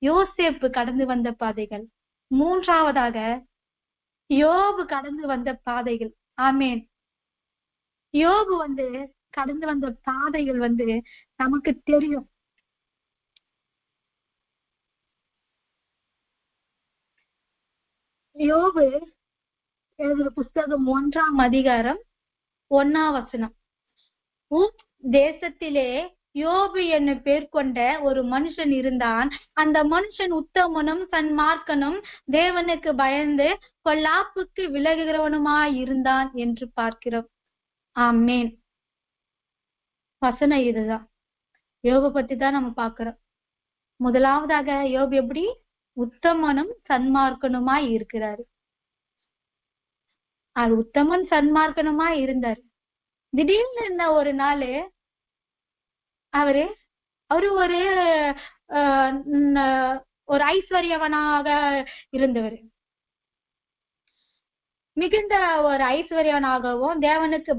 யோசேப்பு கடந்து வந்த பாதைகள், மூன்றாவதாக யோபு கடந்து வந்த பாதைகள். ஆமேன். யோபு கடந்து வந்த பாதைகள் நமக்கு தெரியும். யோபு எழுதின புஸ்தகம் 1ஆம் அதிகாரம் 1ஆம் வசனம். தேசத்திலே யோபு என்ன பேர் கொண்ட ஒரு மனுஷன் இருந்தான். அந்த மனுஷன் உத்தமனும் சன்மார்க்கனும் தேவனுக்கு பயந்து பொல்லாப்புக்கு விலகுகிறவனுமாய் இருந்தான் என்று பார்க்கிறோம். ஆமேன். வசனம் இதுதான். யோபு பத்தி தான் நம்ம பார்க்கிறோம். முதலாவதாக யோபு எப்படி உத்தமனும் சன்மார்க்கனுமாய் இருக்கிறாரு. அது உத்தமன் சன்மார்க்கனுமாய் இருந்தார். திடீர்னு என்ன ஒரு நாள் அவரு ஒரு ஐஸ்வர்யவனாக இருந்தவர். மிகுந்த ஒரு ஐஸ்வர்யவனாகவும் தேவனுக்கு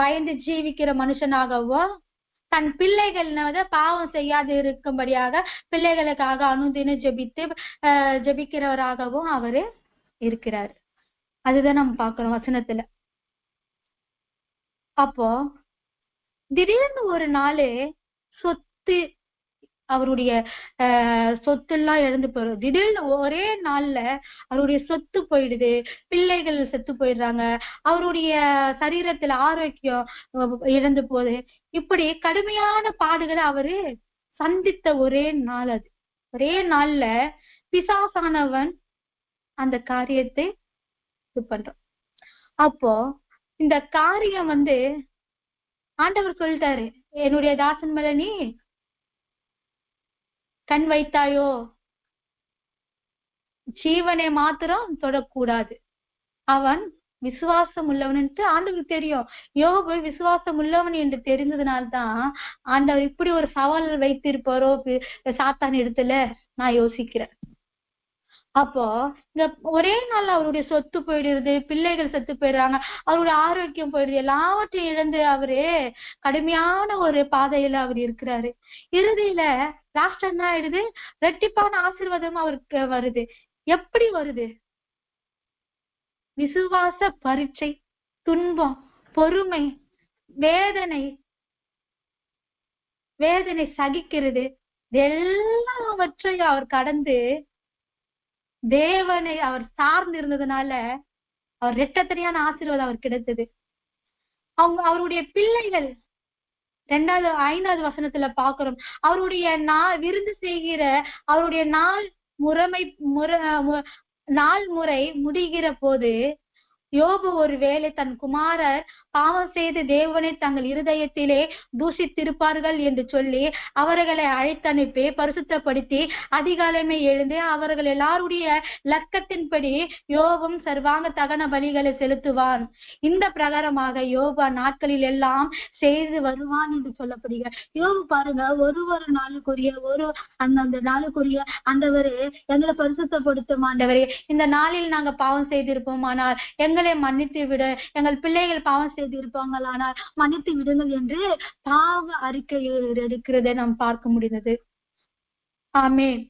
பயந்து ஜீவிக்கிற மனுஷனாகவும் தன் பிள்ளைகள் பாவம் செய்யாது இருக்கும்படியாக பிள்ளைகளுக்காக அனுதினம் ஜெபிக்கிறவராகவும் அவரு இருக்கிறார். அதுதான் நம்ம பார்க்கிறோம் வசனத்துல. அப்போ திடீர்னு ஒரு நாள் சொத்து, அவருடைய சொத்து எல்லாம் இழந்து போயிடும். திடீர்னு ஒரே நாள்ல அவருடைய சொத்து போயிடுது, பிள்ளைகள் செத்து போயிடுறாங்க, அவருடைய சரீரத்துல ஆரோக்கியம் இழந்து போகுது. இப்படி கடுமையான பாடுகளை அவரு சந்தித்த ஒரே நாள் அது. ஒரே நாள்ல பிசாசானவன் அந்த காரியத்தை இது பண்றான். அப்போ இந்த காரியம் ஆண்டவர் சொல்லிட்டாரு, என்னுடைய தாசன் மேல நீ கண் வைத்தாயோ, ஜீவனை மாத்திரம் தொடக்கூடாது. அவன் விசுவாசம் உள்ளவன் ஆண்டவருக்கு தெரியும். யோபு விசுவாசம் உள்ளவன் என்று தெரிந்ததுனால்தான் ஆண்டவர் இப்படி ஒரு சவால் வைத்திருப்பாரோ சாத்தான் இடத்துல நான் யோசிக்கிறேன். அப்போ இந்த ஒரே நாள் அவருடைய சொத்து போயிடுறது, பிள்ளைகள் செத்து போயிடுறாங்க, அவருடைய ஆரோக்கியம் போயிடுது, எல்லாவற்றையும் இழந்து அவரு கடுமையான ஒரு பாதையில அவர் இருக்கிறாரு. இறுதியில லாஸ்ட் என்ன ஆயிடுது, ரெட்டிப்பான ஆசீர்வாதம் அவருக்கு வருது. எப்படி வருது? விசுவாச பரீட்சை, துன்பம், பொறுமை, வேதனை சகிக்கிறது, எல்லாவற்றையும் அவர் கடந்து தேவனை அவர் சார்ந்து இருந்ததுனால அவர் இரட்டத்தனையான ஆசீர்வாதம் அவர் கிடைத்தது. அவருடைய பிள்ளைகள் 5வது வசனத்துல பாக்குறோம். அவருடைய விருந்து செய்கிற அவருடைய நாள் முறை முடிகிற போது யோபு ஒருவேளை தன் குமாரர் பாவம் செய்து தேவனை தங்கள் இருதயத்திலே தூஷித்திருப்பார்கள் என்று சொல்லி அவர்களை அழைத்தனுப்பி பரிசுத்தப்படுத்தி அதிகாலமே எழுந்து அவர்கள் எல்லாருடைய லக்கத்தின்படி யோபும் சர்வாங்க தகன பலிகளை செலுத்துவான். இந்த பிரகாரமாக யோபு நாட்களில் எல்லாம் செய்து வருவான் என்று சொல்லப்படுகிற யோபு பாருங்க, ஒரு நாளுக்குரிய அந்த நாளுக்குரிய ஆண்டவரே எங்களை பரிசுத்தப்படுத்தும் ஆண்டவரே, இந்த நாளில் நாங்க பாவம் செய்திருப்போம், ஆனால் எங்களை மன்னித்து விட, எங்கள் பிள்ளைகள் பாவம் செய்திருப்பாங்களானால் மன்னித்து விடுங்கள் என்று பாவ அறிக்கை எடுக்கிறதை நாம் பார்க்க முடிந்தது. ஆமென்.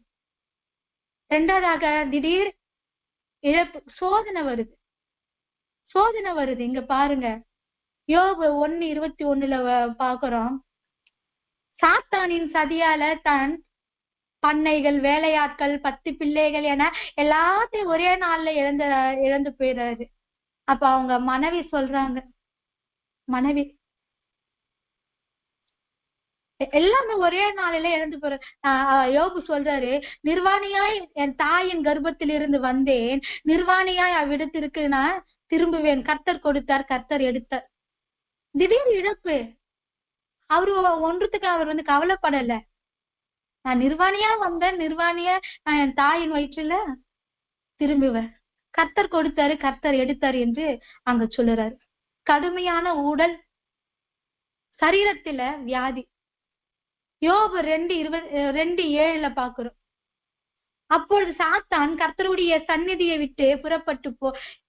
2வதாக திடீர் இழப்பு, சோதனை வருது. இங்க பாருங்க, யோபு 1:21 பாக்குறோம். சாத்தானின் சதியால தன் பண்ணைகள், வேலையாட்கள், 10 பிள்ளைகள் என எல்லாத்தையும் ஒரே நாள்ல இழந்து போயிடுறாரு. அப்ப அவங்க மனைவி சொல்றாங்க, எல்லாமே ஒரே நாளில இழந்து போற. யோபு சொல்றாரு, நிர்வாணியாய் என் தாயின் கர்ப்பத்தில் இருந்து வந்தேன், நிர்வாணியாய் அவ்விடத்திற்கு நான் திரும்புவேன். கர்த்தர் கொடுத்தார், கர்த்தர் எடுத்தார். திடீர் இழப்பு. அவரு ஒன்றுத்துக்கு அவர் கவலைப்படல. நான் நிர்வாணியா வந்தேன், நிர்வாணியா நான் என் தாயின் வயிற்றுல திரும்புவேன். கர்த்தர் கொடுத்தாரு, கர்த்தர் எடுத்தாரு என்று அங்க சொல்லுறாரு. கடுமையான உடல் சரீரத்துல வியாதி. யோபு 2:7 பாக்குறோம். அப்பொழுது சாத்தான் கர்த்தருடைய சந்நிதியை விட்டு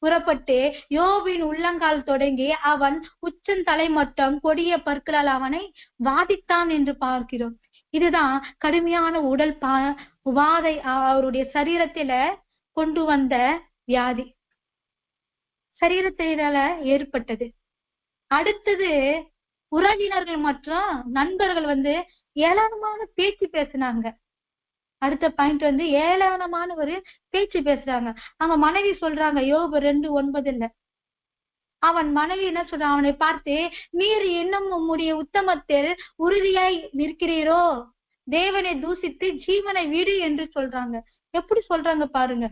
புறப்பட்டு யோபின் உள்ளங்கால் தொடங்கி அவன் உச்சந்தலை மட்டும் கொடிய பற்களால் அவனை வாதித்தான் என்று பார்க்கிறோம். இதுதான் கடுமையான உடல் உபாதை அவருடைய சரீரத்தில கொண்டு வந்த வியாதி, சரீரத்தினால ஏற்பட்டது. அடுத்தது உறவினர்கள் மற்றும் நண்பர்கள் ஏளனமான பேச்சு பேசினாங்க. அடுத்த பாயிண்ட் ஏளனமான ஒரு பேச்சு பேசுறாங்க. அவங்க மனைவி சொல்றாங்க, யோபு 2:9 அவன் மனைவி என்ன சொல்றான், அவனை பார்த்து, நீர் இன்னும் உம்முடைய உத்தமத்தில் உறுதியாய் நிற்கிறீரோ, தேவனை தூசித்து ஜீவனை விடு என்று சொல்றாங்க. எப்படி சொல்றாங்க பாருங்க.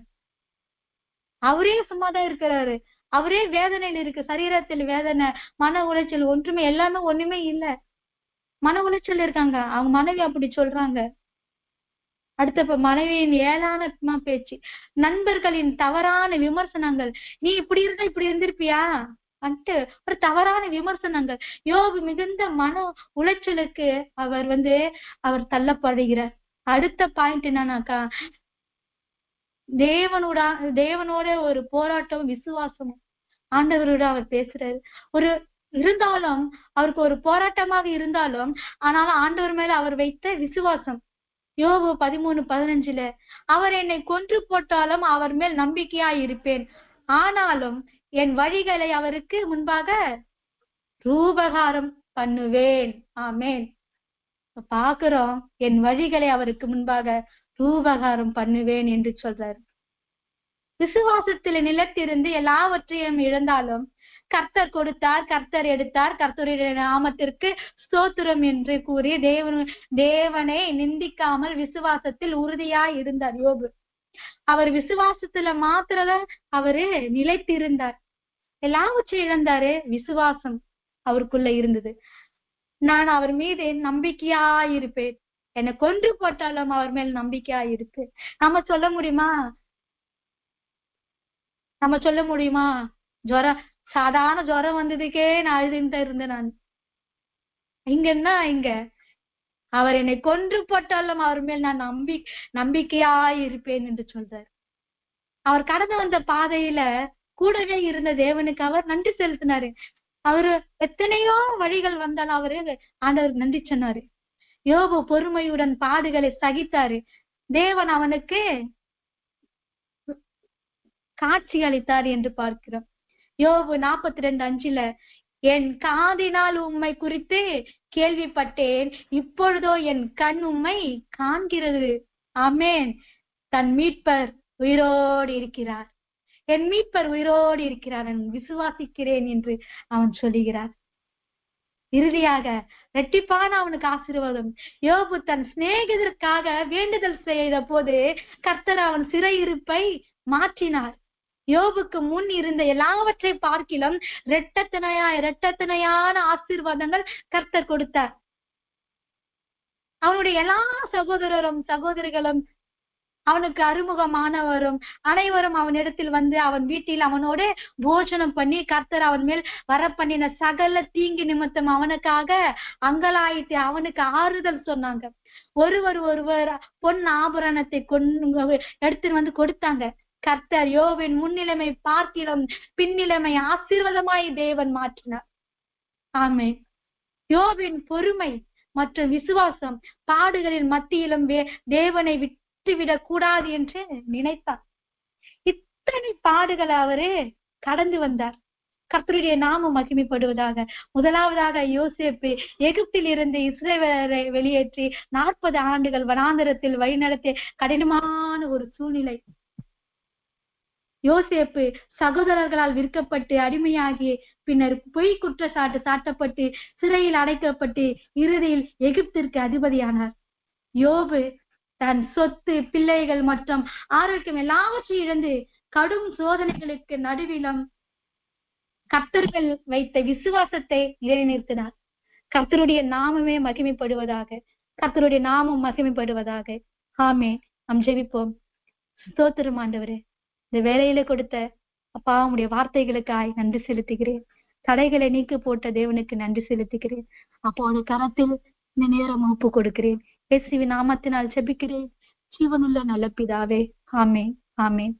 அவரே சும்மாதான் இருக்கிறாரு, அவரே வேதனையில் இருக்கு, சரீரத்தில் வேதனை, மன உளைச்சல், ஒன்றுமே எல்லாமே ஒண்ணுமே இல்ல, மன உளைச்சல் இருக்காங்க. அவங்க மனைவி அப்படி சொல்றாங்க. அடுத்த மனைவியின் ஏளன பேச்சு, நண்பர்களின் தவறான விமர்சனங்கள், நீ இப்படி இருந்தா இப்படி இருந்திருப்பியா வந்துட்டு ஒரு தவறான விமர்சனங்கள். யோபு மிகுந்த மன உளைச்சலுக்கு அவர் தள்ளப்படுகிறார். அடுத்த பாயிண்ட் என்னன்னாக்கா, தேவனோட ஒரு போராட்டம், விசுவாசமும். ஆண்டவரோட அவர் பேசுறாரு. இருந்தாலும் அவருக்கு ஒரு போராட்டமாக இருந்தாலும், ஆனாலும் ஆண்டவர் மேல அவர் வைத்த விசுவாசம். யோபு 13:15 அவர் என்னை கொன்று போட்டாலும் அவர் மேல் நம்பிக்கையா இருப்பேன், ஆனாலும் என் வழிகளை அவருக்கு முன்பாக ரூபகாரம் பண்ணுவேன். ஆமேன். பாக்குறோம், என் வழிகளை அவருக்கு முன்பாக ரூபகாரம் பண்ணுவேன் என்று சொல்றாரு. விசுவாசத்தில் நிலத்திருந்து எல்லாவற்றையும் இழந்தாலும் கர்த்தர் கொடுத்தார், கர்த்தர் எடுத்தார், கர்த்தருடைய நாமத்திற்கு ஸ்தோத்திரம் என்று கூறி தேவனை நிந்திக்காமல் விசுவாசத்தில் உறுதியாய் இருந்தார் யோபு. அவர் விசுவாசத்துல மாத்திரதான் அவரு நிலைத்திருந்தார். எல்லாவற்றையும் இழந்தாரு, விசுவாசம் அவருக்குள்ள இருந்தது. நான் அவர் மீது நம்பிக்கையாயிருப்பேன், என்னை கொன்று போட்டாலும் அவர் மேல் நம்பிக்கையாயிருப்பேன். நம்ம சொல்ல முடியுமா? ஜுரம், சாதாரண ஜுரம் வந்ததுக்கே நான் அழுதுட்டு இருந்தேன். நான் இங்க அவர் என்னை கொன்று போட்டாலும் அவர் மேல் நான் நம்பிக்கையாயிருப்பேன் என்று சொல்றார். அவர் கடந்து வந்த பாதையில கூடவே இருந்த தேவனுக்கு அவர் நன்றி செலுத்தினாரு. அவரு எத்தனையோ வழிகள் வந்தாலும் அவரு ஆண்டவர் நன்றி சொன்னாரு. யோபு பொறுமையுடன் பாடுகளை சகித்தாரு. தேவன் அவனுக்கு காட்சி அளித்தார் என்று பார்க்கிறோம். யோபு 42:5 என் காதினால் உம்மை குறித்து கேள்விப்பட்டேன், இப்பொழுதோ என் கண் உம்மை காண்கிறது. ஆமேன். தன் மீட்பர் உயிரோடு இருக்கிறார், என் மீட்பர் உயிரோடு இருக்கிறார், நான் விசுவாசிக்கிறேன் என்று அவன் சொல்லுகிறார். இறுதியாக இரட்டிப்பான அவனுக்கு ஆசீர்வாதம். யோபு தன் சிநேகிதருக்காக வேண்டுதல் செய்த போது கர்த்தர் அவன் சிறையிருப்பை மாற்றினார். யோபுக்கு முன் இருந்த எல்லாவற்றை பார்க்கிலும் இரட்டத்தனையான ஆசீர்வாதங்கள் கர்த்தர் கொடுத்தார். அவனுடைய எல்லா சகோதரர்களும் அவனுக்கு அறிமுகமானவரும் அனைவரும் அவனிடத்தில் அவன் வீட்டில் அவனோட போஜனம் பண்ணி கர்த்தர் அவன் மேல் வர பண்ணின சகல தீங்கு நிமித்தம் அவனுக்காக அங்கலாயிட்டு அவனுக்கு ஆறுதல் சொன்னாங்க. ஒருவர் பொன் ஆபரணத்தை எடுத்துட்டு கொடுத்தாங்க. கர்த்தர் யோபின் முன்னிலைமை பார்க்கிலும் பின்னிலைமை ஆசீர்வாதமாய் தேவன் மாற்றினார். ஆமென். யோபின் பொறுமை மற்றும் விசுவாசம் பாடுகளின் மத்தியிலும் தேவனை விட்டுவிடக் கூடாது என்று நினைத்தார். இத்தனை பாடுகளை அவரு கடந்து வந்தார். கர்த்தருடைய நாமம் மகிமைப்படுவதாக. முதலாவதாக யோசேப்பு எகிப்தில் இருந்து இஸ்ரவேலரை வெளியேற்றி 40 ஆண்டுகள் வனாந்தரத்தில் வழிநடத்திய கடினமான ஒரு சூழ்நிலை. யோசேப்பு சகோதரர்களால் விற்கப்பட்டு அடிமையாகி பின்னர் பொய் குற்றச்சாட்டு சாட்டப்பட்டு சிறையில் அடைக்கப்பட்டு இறுதியில் எகிப்திற்கு அதிபதியானார். யோபு தன் சொத்து, பிள்ளைகள் மற்றும் ஆரோக்கியம் எல்லாவற்றையும் இழந்து கடும் சோதனைகளுக்கு நடுவிலும் கர்த்தர்கள் வைத்த விசுவாசத்தை நிலைநிறுத்தினார். கர்த்தருடைய நாமமே மகிமைப்படுவதாக. கர்த்தருடைய நாமம் மகிமைப்படுவதாக. ஆமென். நாம் ஜெபிப்போம். ஸ்தோத்திரம் ஆண்டவரே, இந்த வேலையில கொடுத்த அப்பா உம்முடைய வார்த்தைகளுக்காய் நன்றி செலுத்துகிறேன். தடைகளை நீக்கி போட்ட தேவனுக்கு நன்றி செலுத்துகிறேன். அப்போ அந்த கரத்தில் இந்த நேரம் ஒப்பு கொடுக்கிறேன். இயேசுவின் நாமத்தினால் ஜெபிக்கிறேன். ஜீவனுள்ள நல்ல பிதாவே. ஆமென். ஆமென்.